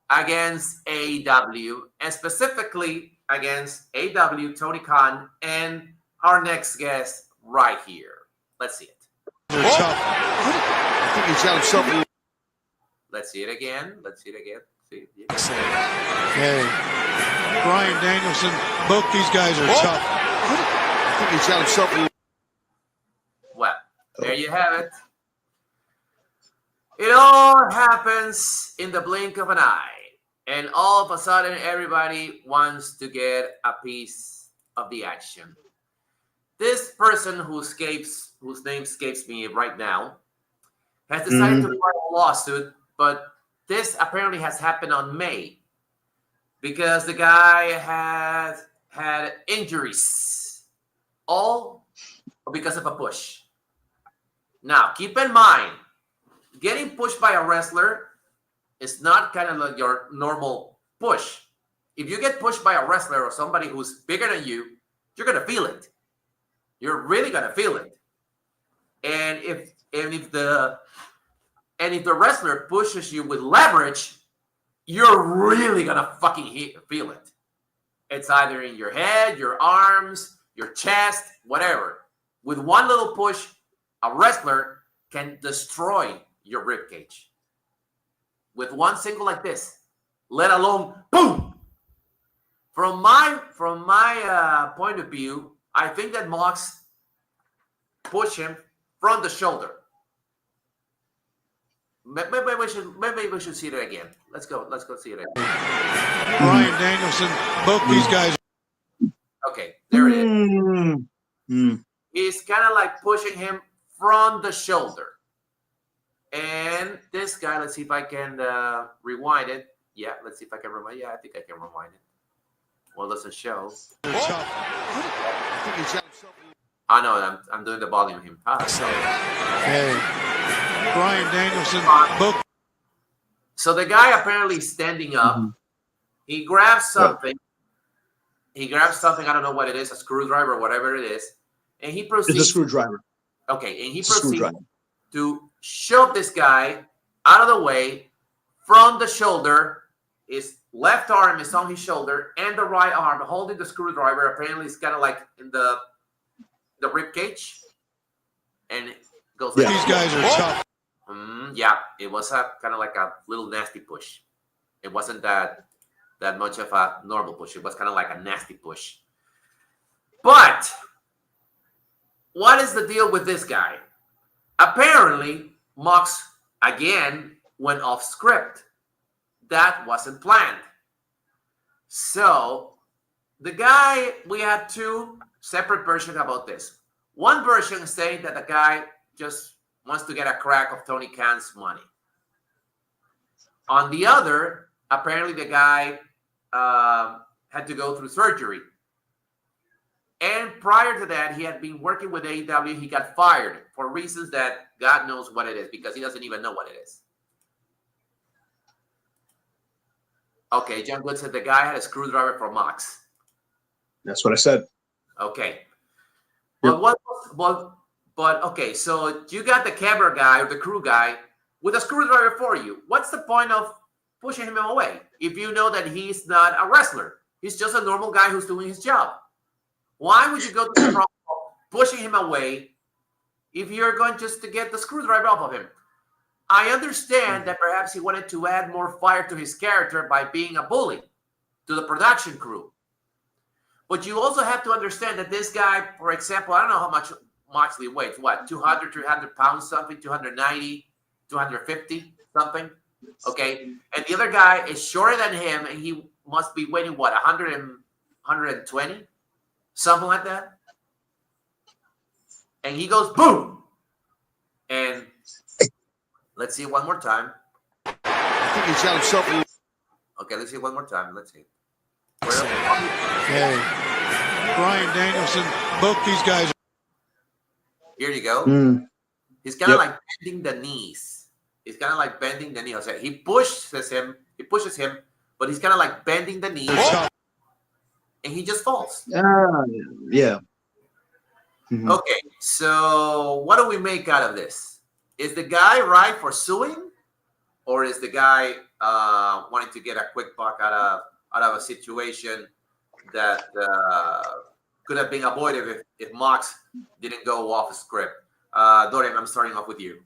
against AEW, and specifically against AEW, Tony Khan, and our next guest right here. Let's see it. I think he's got himself. Let's see it again. Okay. Bryan Danielson, both these guys are tough. I think he's got himself. Well, there you have it. It all happens in the blink of an eye. And all of a sudden, everybody wants to get a piece of the action. this person whose name escapes me right now has decided to file a lawsuit, but this apparently has happened on May because the guy has had injuries, all because of a push. Now, keep in mind, getting pushed by a wrestler is not kind of like your normal push. If you get pushed by a wrestler or somebody who's bigger than you, you're going to feel it. You're really going to feel it. And if the wrestler pushes you with leverage, you're really going to fucking feel it. It's either in your head, your arms, your chest, whatever. With one little push, a wrestler can destroy your rib cage. With one single like this, let alone boom. From my point of view, I think that MOX pushed him from the shoulder. Maybe we should see it again. Let's go see it again. Brian Danielson, both these guys. Okay, there it is. He's kind of like pushing him from the shoulder. And this guy, let's see if I can rewind it. Yeah, let's see if I can rewind. Yeah, I think I can rewind it. Well, doesn't show. I know, I'm doing the volume him. Hey, Brian Danielson, both. So the guy apparently standing up. He grabs something. He grabs something. I don't know what it is, a screwdriver or whatever it is. And he proceeds. It's a screwdriver. Okay, and he proceeds to shove this guy out of the way from the shoulder. His left arm is on his shoulder, and the right arm holding the screwdriver. Apparently, it's kind of like in the rib cage, and it goes. Like these guys are tough. Yeah, it was a kind of like a little nasty push. It wasn't that much of a normal push. It was kind of like a nasty push. But what is the deal with this guy? Apparently, MOX again went off script. That wasn't planned. So the guy, we had two separate versions about this. One version saying that the guy just wants to get a crack of Tony Khan's money. On the other, apparently the guy had to go through surgery. And prior to that, he had been working with AEW. He got fired for reasons that God knows what it is, because he doesn't even know what it is. Okay, John Good said the guy had a screwdriver for MOX. That's what I said. Okay. But okay, so you got the camera guy or the crew guy with a screwdriver for you. What's the point of pushing him away if you know that he's not a wrestler? He's just a normal guy who's doing his job. Why would you go to the problem of pushing him away if you're going just to get the screwdriver off of him? I understand that perhaps he wanted to add more fire to his character by being a bully to the production crew. But you also have to understand that this guy, for example, I don't know how much Moxley weighs. What, 200, 300 pounds, something, 290, 250, something? Okay. And the other guy is shorter than him, and he must be weighing, what, 100 and 120? Something like that. And he goes, boom! And let's see it one more time. I think he's got himself. Okay, let's see it one more time. Let's see. Hey, Brian Danielson, both these guys. Here you go. He's kind of like bending the knees. He's kind of like bending the knees. He pushes him, but he's kind of like bending the knees. And he just falls. Yeah. Okay, so what do we make out of this? Is the guy right for suing, or is the guy wanting to get a quick buck out of a situation that could have been avoided if MOX didn't go off script? Dorian, I'm starting off with you.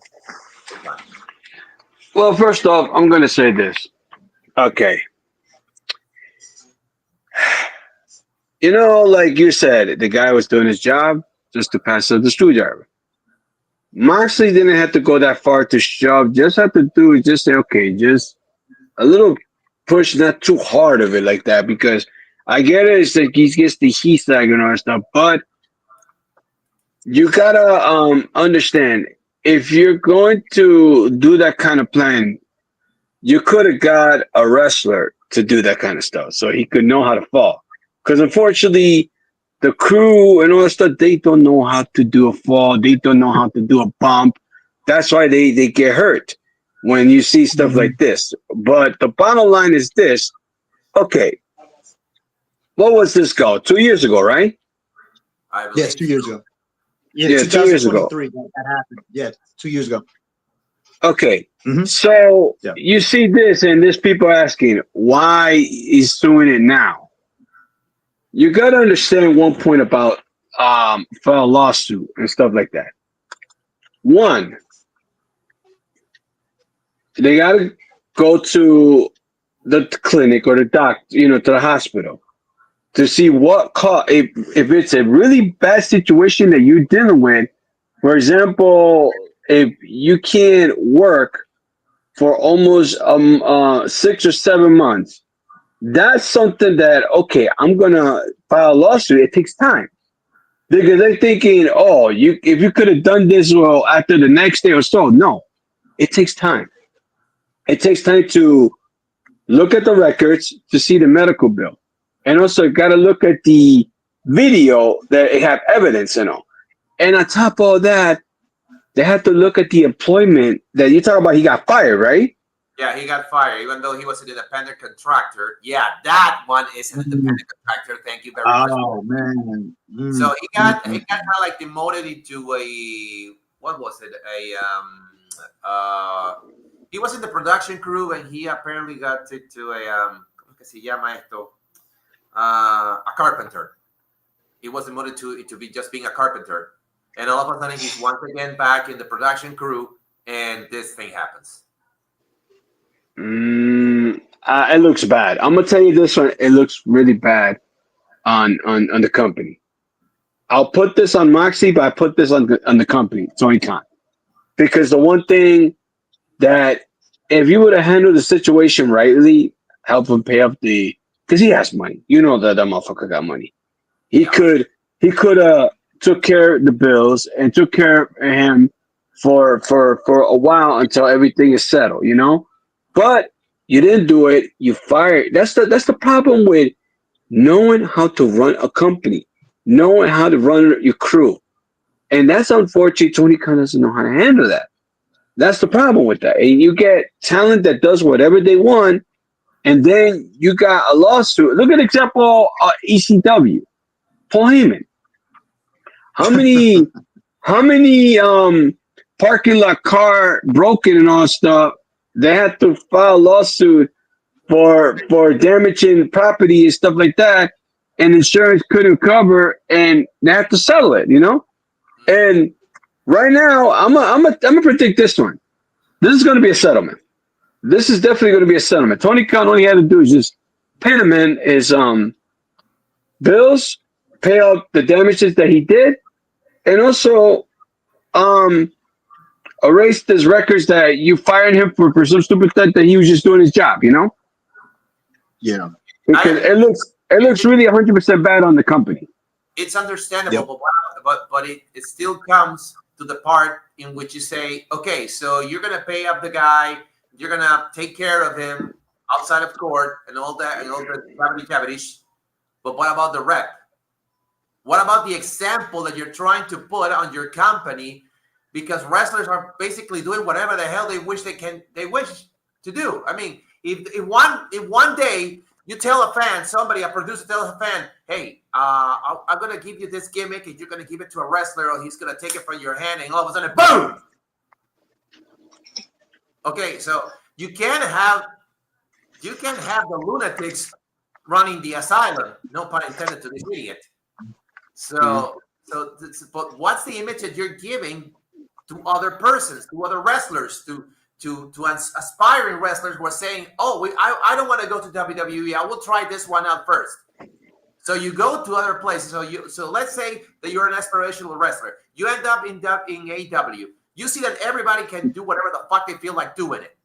Well, first off, I'm going to say this. Okay. You know, like you said, the guy was doing his job just to pass up the screwdriver. Moxley didn't have to go that far to shove. Just have to do is just say, okay, just a little push, not too hard of it like that, because I get it. It's like he gets the heat sagging and all that stuff, but You gotta understand, if you're going to do that kind of plan, you could have got a wrestler to do that kind of stuff so he could know how to fall. Because unfortunately, the crew and all that stuff, they don't know how to do a fall. They don't know how to do a bump. That's why they get hurt when you see stuff like this. But the bottom line is this. Okay, what was this go? 2 years ago, right? I Yes, believe 2 years so. ago. Yeah, Yeah, 2 years ago. 2023. That happened. Yeah, 2 years ago. Okay, Mhm. so Yeah. you see this, and there's people asking why he's doing it now. You got to understand one point about file a lawsuit and stuff like that. One, they got to go to the clinic or the doctor, to the hospital to see what cause. If it's a really bad situation that you're dealing with, for example, if you can't work for almost 6 or 7 months, that's something that, okay, I'm gonna file a lawsuit. It takes time because they're thinking, oh, if you could have done this well after the next day or so. No, it takes time. It takes time to look at the records to see the medical bill, and also got to look at the video that it have evidence and all. And on top of all that, they have to look at the employment that you talk about. He got fired, right? Yeah, he got fired, even though he was an independent contractor. Yeah, that one is an independent contractor. Thank you very much. Oh man. So he got kind of like demoted into a, what was it? He was in the production crew, and he apparently got to a ¿cómo que se llama esto? A carpenter. He was demoted to be just being a carpenter, and all of a sudden he's once again back in the production crew, and this thing happens. It looks bad. I'm gonna tell you this one. It looks really bad on the company. I'll put this on Moxie, but I put this on the company, Tony Khan, because the one thing that if you would have handled the situation rightly, help him pay up because he has money. You know that motherfucker got money. He could have took care of the bills and took care of him for a while until everything is settled, But you didn't do it. You fired. That's the problem with knowing how to run a company, knowing how to run your crew, and that's unfortunate. Tony Khan doesn't know how to handle that. That's the problem with that. And you get talent that does whatever they want, and then you got a lawsuit. Look at example ECW, Paul Heyman. How many parking lot car broken and all stuff? They had to file a lawsuit for damaging property and stuff like that, and insurance couldn't cover, and they had to settle it. And right now, I'm gonna predict this one. This is going to be a settlement. This is definitely going to be a settlement. Tony Khan, all he had to do is just pay him in his bills, pay out the damages that he did, and also erase his records that you fired him for some stupid thing that he was just doing his job. Yeah. Because it looks really 100% bad on the company. It's understandable, Yep. but it still comes to the part in which you say, okay, so you're gonna pay up the guy, you're gonna take care of him outside of court and all that and all the cavities. But what about the rep? What about the example that you're trying to put on your company? Because wrestlers are basically doing whatever the hell they wish to do. I mean, if one day you tell a producer tells a fan, hey, I'm going to give you this gimmick and you're going to give it to a wrestler or he's going to take it from your hand and all of a sudden, boom! Okay, so you can't have the lunatics running the asylum, no pun intended to this idiot. But what's the image that you're giving to other persons, to other wrestlers, to aspiring wrestlers who are saying, oh, I don't want to go to WWE. I will try this one out first. So you go to other places. So let's say that you're an aspirational wrestler. You end up in AEW. You see that everybody can do whatever the fuck they feel like doing it.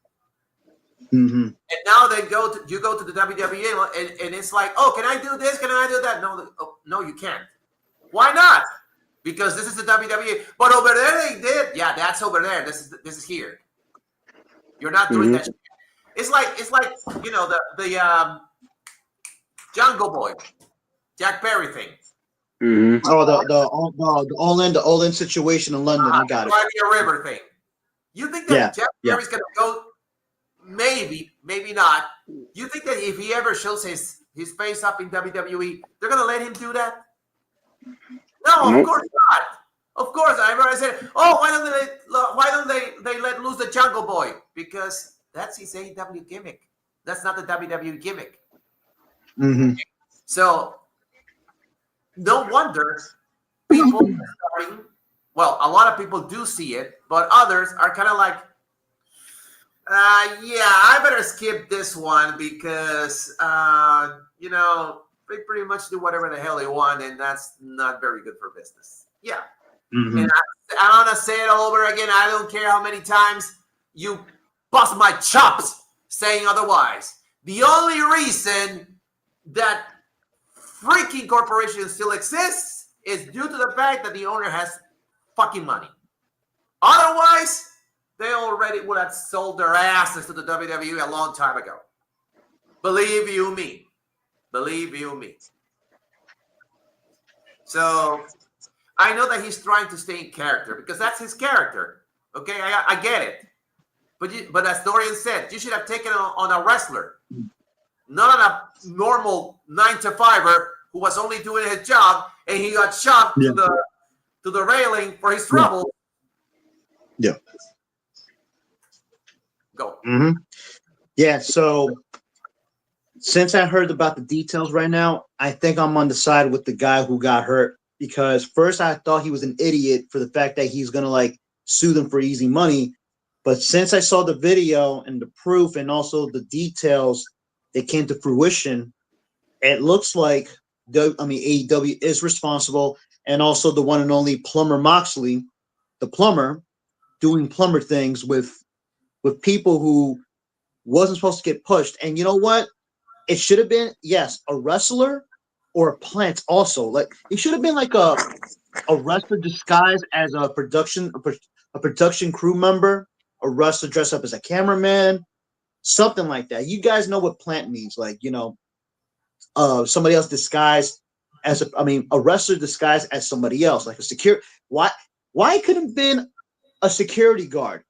Mm-hmm. And now you go to the WWE and it's like, oh, can I do this? Can I do that? No, you can't. Why not? because this is the WWE. But over there they did. Yeah, that's over there. This is here. You're not doing that shit. It's like you know the Jungle Boy, Jack Perry thing. Oh, the all in situation in London. I got it. The River thing. You think that Jack Perry's gonna go? Maybe, maybe not. You think that if he ever shows his face up in WWE, they're gonna let him do that? No, of course not. Of course, I remember I said, "Oh, why don't they let loose the Jungle Boy?" Because that's his AEW gimmick. That's not the WWE gimmick. So, no wonder people are starting. Well, a lot of people do see it, but others are kind of like, yeah, I better skip this one because, you know, they pretty much do whatever the hell they want, and that's not very good for business. Yeah. And I want to say it all over again. I don't care how many times you bust my chops saying otherwise. The only reason that freaking corporation still exists is due to the fact that the owner has fucking money. Otherwise, they already would have sold their asses to the WWE a long time ago. Believe you me. Believe you me. So, I know that he's trying to stay in character because that's his character. Okay, I get it. But as Dorian said, you should have taken on a wrestler, not on a normal 9-to-5er who was only doing his job and he got shot to the railing for his trouble. Yeah. Go. Yeah, so since I heard about the details right now, I think I'm on the side with the guy who got hurt because first I thought he was an idiot for the fact that he's going to like sue them for easy money. But since I saw the video and the proof and also the details that came to fruition, it looks like AEW is responsible, and also the one and only Plumber Moxley, the plumber, doing plumber things with people who wasn't supposed to get pushed. And you know what? It should have been, yes, a wrestler or a plant also. Like it should have been like a wrestler disguised as a production crew member, a wrestler dressed up as a cameraman, something like that. You guys know what plant means, like, you know, somebody else disguised as a wrestler disguised as somebody else, like a security. Why couldn't have been a security guard,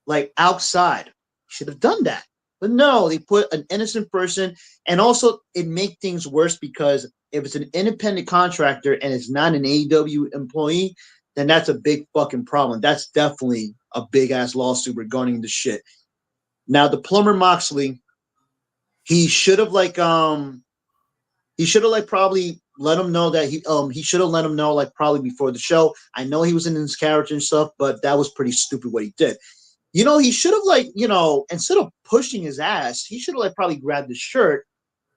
like outside? Should have done that. But no, they put an innocent person, and also it makes things worse because if it's an independent contractor and it's not an AEW employee, then that's a big fucking problem. That's definitely a big ass lawsuit regarding the shit. Now the plumber Moxley, he should have probably let him know that he should have let him know like probably before the show. I know he was in his character and stuff, but that was pretty stupid what he did. You know, he should have instead of pushing his ass, he should have probably grabbed the shirt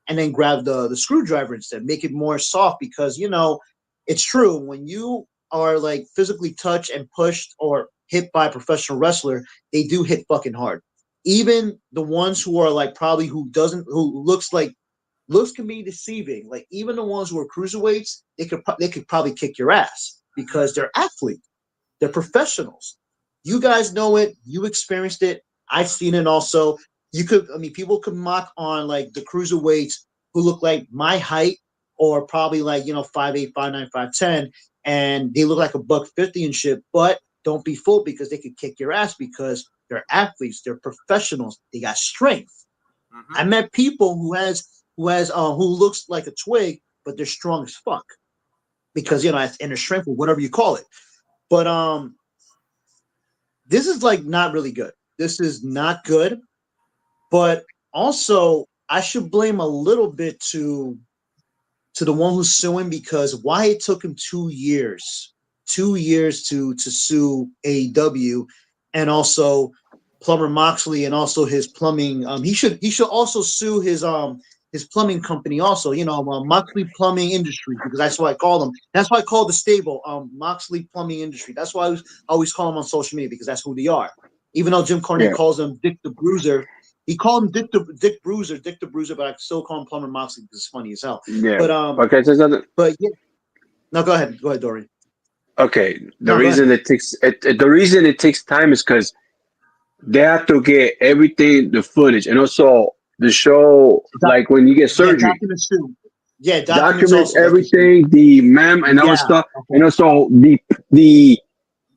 and then grabbed the screwdriver instead, make it more soft because, you know, it's true. When you are like physically touched and pushed or hit by a professional wrestler, they do hit fucking hard. Even the ones who are like probably looks can be deceiving. Like even the ones who are cruiserweights, they could probably kick your ass because they're athletes. They're professionals. You guys know it. You experienced it. I've seen it also. People could mock on like the cruiserweights who look like my height or probably like, you know, 5'8", 5'9", 5'10", and they look like $150 and shit, but don't be fooled because they could kick your ass because they're athletes, they're professionals, they got strength. I met people who looks like a twig, but they're strong as fuck. Because, you know, that's inner strength or whatever you call it. But this is like not really good. This is not good. But also, I should blame a little bit to the one who's suing because why it took him 2 years to sue AEW, and also Plumber Moxley and also his plumbing. He should also sue his plumbing company also. You know, Moxley Plumbing Industry, because that's what I call them. That's why I call the stable Moxley Plumbing Industry. That's why I always call them on social media because that's who they are. Even though Jim Cornette calls them Dick the Bruiser. He called him Dick Bruiser, but I still call him Plumber Moxley because it's funny as hell. Yeah. But okay, so but yeah. No, go ahead, Dorian. Okay, No, go ahead. the reason it takes time is because they have to get everything, the footage, and also the show. Like when you get Yeah, surgery, documents too. Yeah, documents documents also, like you said. everything, the mem and all Yeah. that stuff, Okay. and also the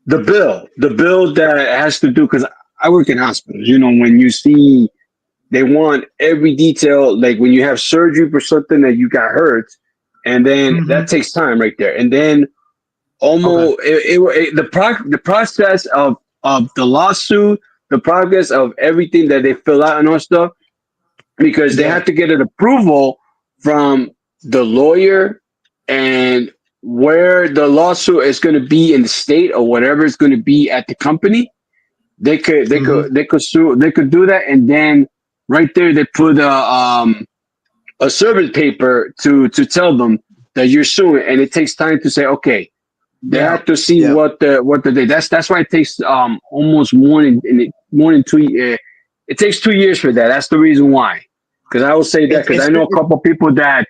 the bill that has to do because I work in hospitals. You know, when you see they want every detail, like when you have surgery for something that you got hurt, and then Hmm. that takes time right there, and then Okay. almost the process of the lawsuit, the progress of everything that they fill out and all stuff, because they Yeah. have to get an approval from the lawyer and where the lawsuit is going to be in the state or whatever it's going to be at the company. Hmm. They could sue, they could do that, and then right there they put a service paper to tell them that you're suing, and it takes time to say okay. They Yeah. have to see Yeah. what the day. That's why it takes almost more than 2 years. It takes 2 years for that. That's the reason why. Because I will say that because I know a It's couple of people that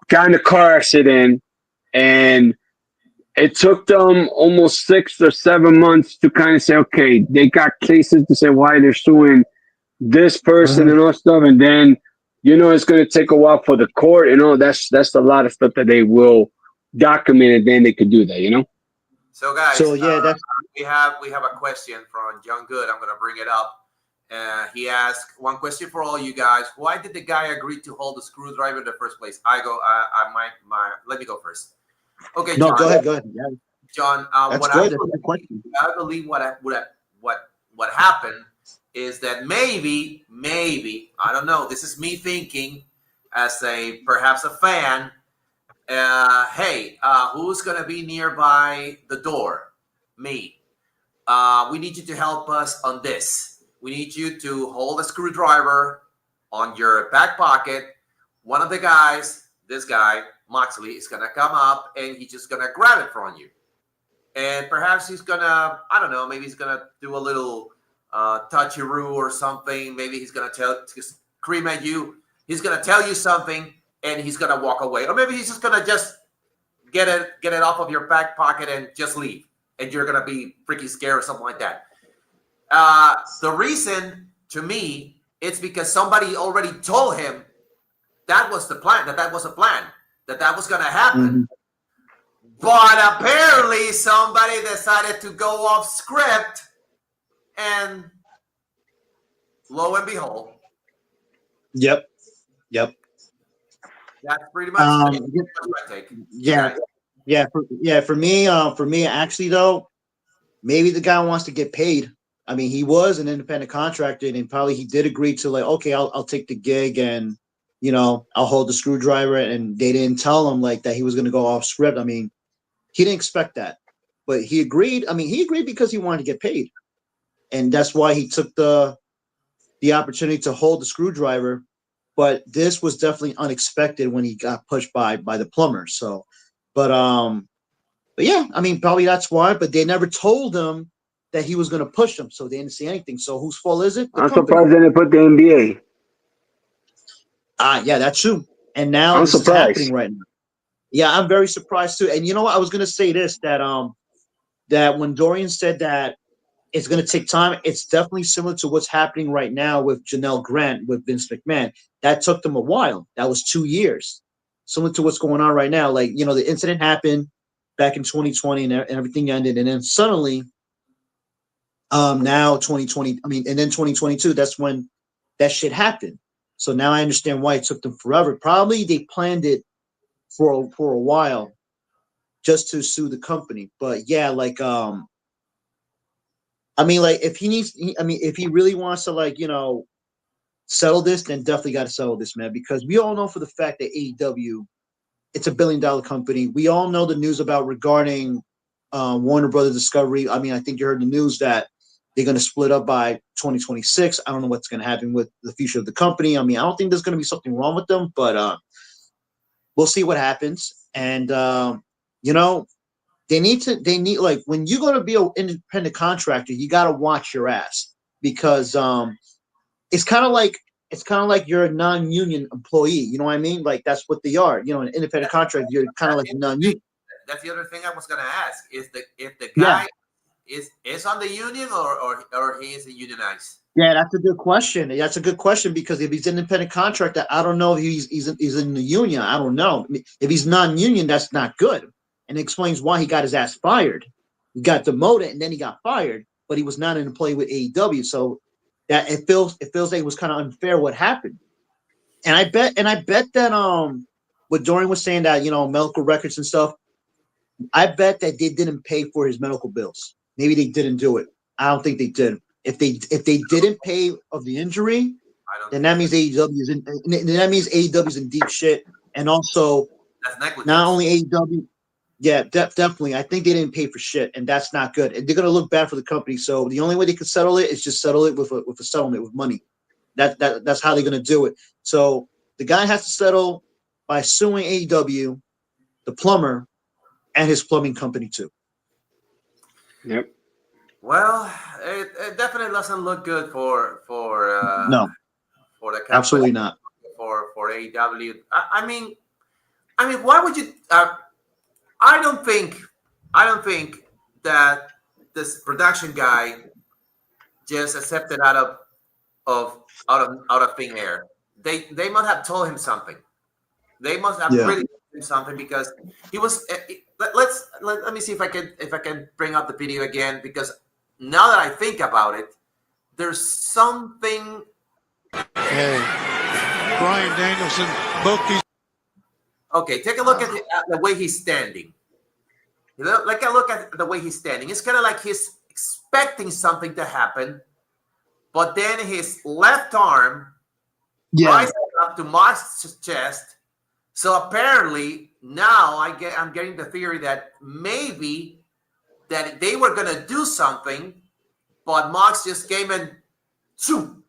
got in a car accident and it took them almost 6 or 7 months to kind of say, okay, they got cases to say why they're suing this person mhm. and all stuff, and then it's going to take a while for the court and all. That's a lot of stuff that they will document, and then they could do that. So, guys, So yeah, that's we have a question from John Good. I'm gonna bring it up. He asked one question for all you guys. Why did the guy agree to hold the screwdriver in the first place? Let me go first. Okay, no. Go John. ahead. Go ahead. Yeah, John, that's good. That's a good question. I believe what happened is that maybe I don't know. This is me thinking as a perhaps a fan. Hey, who's gonna be nearby the door? Me. We need you to help us on this. We need you to hold a screwdriver on your back pocket. One of the guys, this guy, Moxley, is gonna come up and he's just gonna grab it from you. And perhaps he's gonna, I don't know, maybe he's gonna do a little touchy-roo or something. Maybe he's gonna scream at you. He's gonna tell you something, and he's gonna walk away. Or maybe he's just gonna just get it off of your back pocket and just leave, and you're gonna be freaking scared or something like that. The reason, to me, it's because somebody already told him that was the plan. That was a plan. That was gonna happen. Hmm. But apparently, somebody decided to go off script, and lo and behold, Yep. Yep. that's pretty much Um. my take. You Yeah. guys, Yeah. For me, actually, though, maybe the guy wants to get paid. I mean, he was an independent contractor, and probably he did agree to like, okay, I'll take the gig, and I'll hold the screwdriver. And they didn't tell him like that he was going to go off script. I mean, he didn't expect that, but he agreed. I mean, he agreed because he wanted to get paid, and that's why he took the opportunity to hold the screwdriver. But this was definitely unexpected when he got pushed by the plumber. So, but but yeah, I mean, probably that's why. But they never told him that he was going to push him, so they didn't see anything. So whose fault is it? The I'm company. surprised they didn't put the NBA. Yeah, that's true. And now I'm this is happening surprised. right now. Yeah, I'm very surprised too. And you know what? I was going to say this that when Dorian said that it's going to take time, it's definitely similar to what's happening right now with Janelle Grant with Vince McMahon. That took them a while. That was 2 years. Similar to what's going on right now. Like, the incident happened back in 2020 and everything ended. And then suddenly, now 2020, I mean, and then 2022, that's when that shit happened. So now I understand why it took them forever. Probably they planned it for a while just to sue the company. But yeah, like I mean, like if he needs, I mean, if he really wants to, like, settle this, then definitely got to settle this, man. Because we all know for the fact that AEW, it's $1 billion company. We all know the news about regarding Warner Brothers Discovery. I mean, I think you heard the news that they're going to split up by 2026. I don't know what's going to happen with the future of the company. I mean, I don't think there's going to be something wrong with them, but we'll see what happens. And you know, they need like when you're going to be an independent contractor, you got to watch your ass because it's kind of like you're a non-union employee. You know what I mean? Like that's what they are. An independent contractor, you're kind of like a non-union. that's the other thing I was gonna ask. Is the if the Yeah. guy is on the union or he is unionized? Yeah, that's a good question. That's a good question because if he's an independent contractor, I don't know if he's in the union. I don't know. If he's non-union, that's not good, and it explains why he got his ass fired. He got demoted and then he got fired, but he was not in play with AEW. So that it feels like it was kind of unfair what happened. And I bet that what Dorian was saying that medical records and stuff. I bet that they didn't pay for his medical bills. Maybe they didn't do it. I don't think they did. If they didn't pay of the injury, I don't then think that means AEW is in deep shit. And also, that's negligence. not only AEW, yeah, definitely. I think they didn't pay for shit, and that's not good. And they're gonna look bad for the company. So the only way they could settle it is just settle it with a settlement with money. That's how they're gonna do it. So the guy has to settle by suing AEW, the plumber, and his plumbing company too. Yep. Well, it definitely doesn't look good for No, the company, absolutely not. for AEW. I mean, why would you? I don't think that this production guy just accepted out of thin air. They must have told him something. They must have really told him something because he was. Let me see if I can bring up the video again because now that I think about it, there's something. Hey, Brian Danielson, Boki's. Okay, take a look at the way he's standing. Like a look at the way he's standing. It's kind of like he's expecting something to happen, but then his left arm rises up to Mox's chest. So apparently now I'm getting the theory that maybe that they were gonna do something, but Mox just came and shoo.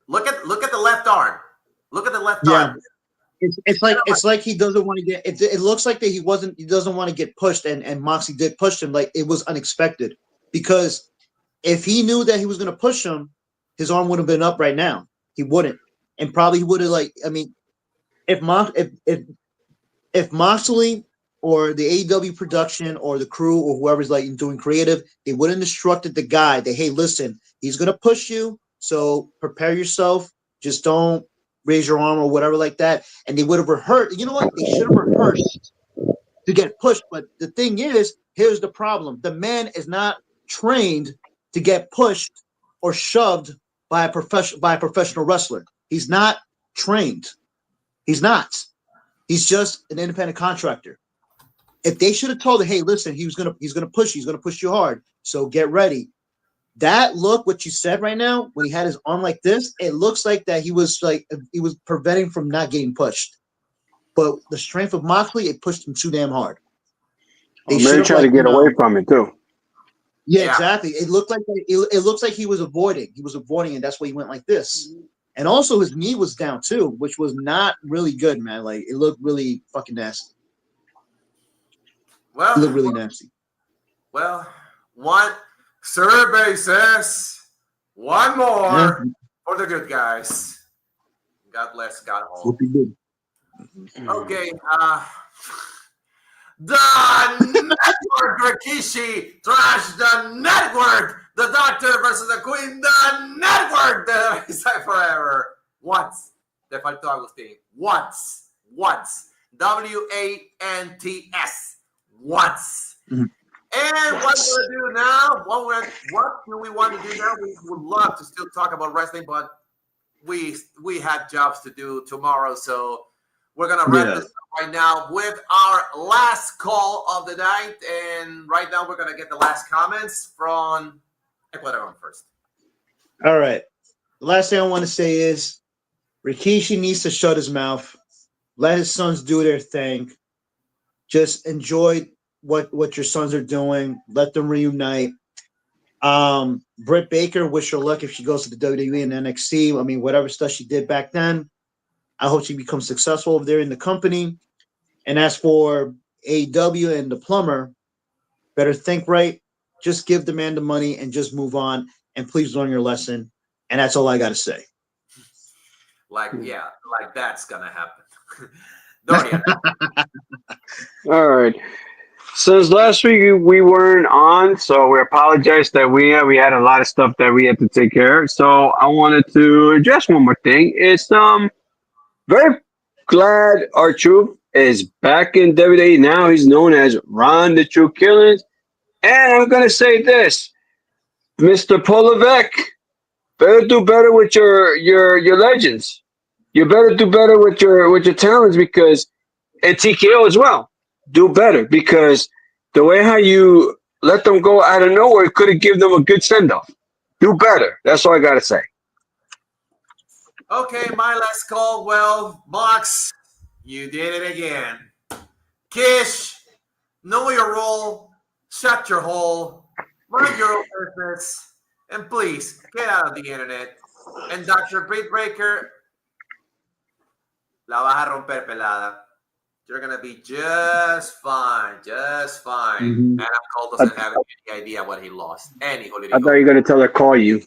Look at the left arm. Look at the left arm. It's like he doesn't want to get. It looks like that he doesn't want to get pushed, and Moxie did push him. Like it was unexpected because if he knew that he was going to push him, his arm would have been up right now. He wouldn't, and probably he would have if Moxley or the AEW production or the crew or whoever's doing creative, they would have instructed the guy that, hey, listen, he's going to push you, so prepare yourself. Just don't raise your arm or whatever like that. And they would have rehearsed. You know what? They should have rehearsed to get pushed. But the thing is, here's the problem. The man is not trained to get pushed or shoved by a professional wrestler. He's not trained. He's not. He's just an independent contractor. If they should have told him, hey, listen, he's gonna push you, he's gonna push you hard. So get ready. That look, what you said right now, when he had his arm like this, it looks like that he was preventing from not getting pushed. But the strength of Moxley, it pushed him too damn hard. They maybe try to get away from it too. Yeah, exactly. It looked like it looks like he was avoiding. He was avoiding, and that's why he went like this. And also his knee was down too, which was not really good, man. Like it looked really fucking nasty. Well, it looked really nasty. Well, one survey says one more for the good guys. God bless God home. Okay, the network Rikishi trash the network. The Doctor versus the Queen. The network. The forever. Once. Te faltó Agustín. Once. WANTS. Once. And what we'll do now? What do we want to do now? We would love to still talk about wrestling, but we have jobs to do tomorrow, so we're gonna wrap this up right now with our last call of the night. And right now, we're gonna get the last comments from Ecuador first. All right. The last thing I want to say is Rikishi needs to shut his mouth. Let his sons do their thing. Just enjoy what your sons are doing. Let them reunite. Britt Baker, wish her luck if she goes to the WWE and NXT. I mean, whatever stuff she did back then, I hope she becomes successful over there in the company. And as for AEW and the plumber, better think right. Just give the man the money and just move on. And please learn your lesson. And that's all I got to say. Like that's going to happen. Dorian. All right. Since last week we weren't on, so we apologize that we had a lot of stuff that we had to take care of. So I wanted to address one more thing. It's very glad our Truth is back in WWE now. He's known as Ron the True Killings. And I'm gonna say this, Mr. Polovek, better do better with your legends. You better do better with your talents because and TKO as well. Do better because the way how you let them go out of nowhere could have given them a good send off. Do better. That's all I gotta say. Okay, my last call. Well, Mox, you did it again. Kish, know your role, shut your hole, mind your own business, and please get out of the internet. And Dr. Britt Breaker, la vas a romper pelada. You're gonna be just fine, just fine. Mm-hmm. Adam Cole doesn't have any idea what he lost. I thought you were gonna tell her call you.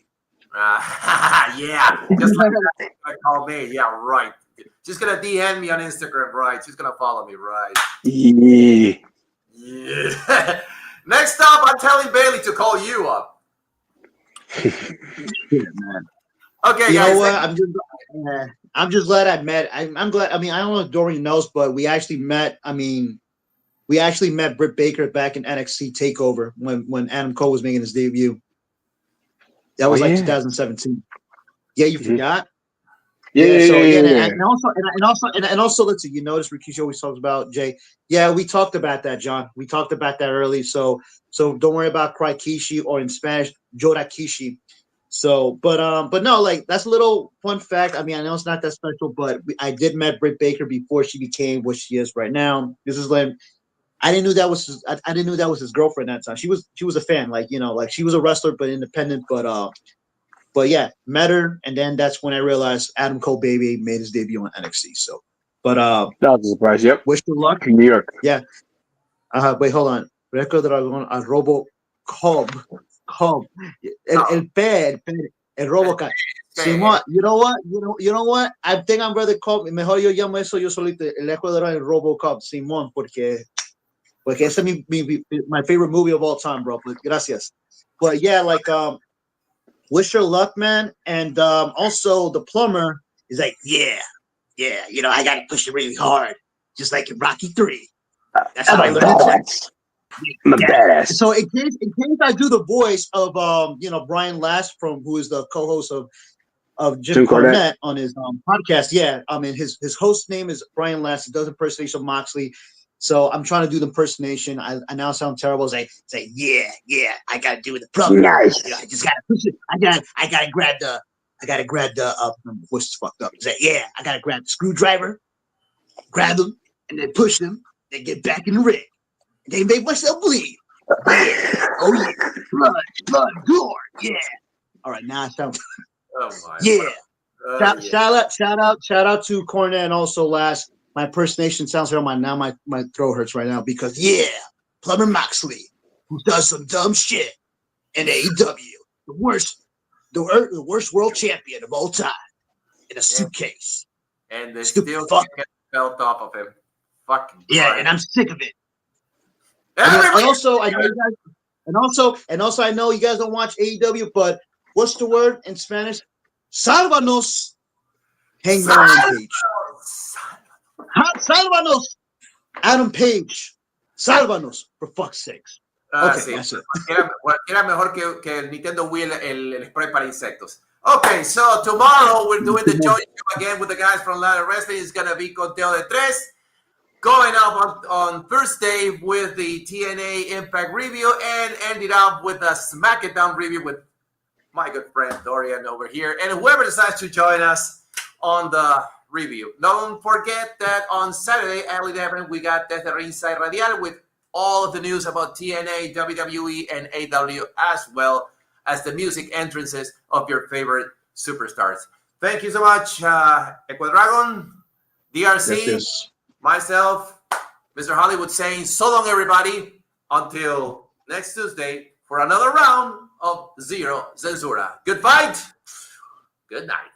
Yeah, just like that. Call me. Yeah, right. She's gonna DM me on Instagram, right? She's gonna follow me, right? Yeah. Yeah. Next up, I'm telling Bailey to call you up. Yeah, man. Okay, you guys. know what? I'm just glad I met. I'm glad. I mean, I don't know if Dorian knows, but we actually met. I mean, we actually met Britt Baker back in NXT Takeover when Adam Cole was making his debut. That was 2017. Yeah, you forgot. And also, let's see. You notice Rikishi always talks about Jay. Yeah, we talked about that, John. We talked about that early. So don't worry about Cry Kishi or in Spanish Jora Kishi. So, but no, like that's a little fun fact. I mean, I know it's not that special, but I did met Britt Baker before she became what she is right now. This is when I didn't know that was his girlfriend that time. She was a fan, like like she was a wrestler but independent. But yeah, met her, and then that's when I realized Adam Cole Baby made his debut on NXT. So, but that was a surprise. Yep. Wish you luck in New York. Yeah. Wait, hold on. Record Dragon a Robo Cobb. El RoboCop. Simón, you know what? You know what? I think I'm rather call mejor yo llamo eso yo solito el Ecuador el RoboCop, Simón, porque ese es my favorite movie of all time, bro. But gracias. But yeah, like wish her luck, man. And also the plumber is like, yeah, I gotta push it really hard, just like in Rocky 3. That's how I learned it. I'm a badass. So in case I do the voice of Brian Last who is the co-host of Jim Cornette on his podcast. Yeah, I mean his host name is Brian Last. He does impersonation of Moxley. So I'm trying to do the impersonation. I now sound terrible. Say yeah, I gotta do the plumber. Nice. I just gotta push it. I gotta grab the voice is fucked up. Say yeah, I gotta grab the screwdriver, grab them, and then push them, then get back in the ring. They make myself bleed. Yeah. Oh yeah. Blood, gore. Yeah. All right, now I sound. Oh my. Yeah. Shout out to Cornette and also Last. My impersonation sounds terrible. Now my throat hurts right now because Plumber Moxley, who does some dumb shit in AEW, the worst world champion of all time, in a suitcase. And they still can't get the belt off of him. Fucking Christ. And I'm sick of it. And also, I know you guys, and also, I know you guys don't watch AEW, but what's the word in Spanish? Sálvanos, Hangman Page. Sálvanos, Adam Page. Sálvanos, for fuck's sakes. Okay, sí. That's it. Era mejor que el Nintendo Wii, el spray para insectos. Okay, so tomorrow we're doing the joint again with the guys from Ladder Wrestling. It's gonna be Conteo de Tres. Going up on Thursday with the TNA Impact review and ended up with a SmackDown review with my good friend Dorian over here and whoever decides to join us on the review. Don't forget that on Saturday at 11 we got Desde Ringside Radial with all of the news about TNA, WWE, and AW as well as the music entrances of your favorite superstars. Thank you so much, Equadragon, DRC. Yes. Myself, Mr. Hollywood saying so long, everybody, until next Tuesday for another round of Zero Zensura. Good fight. Good night.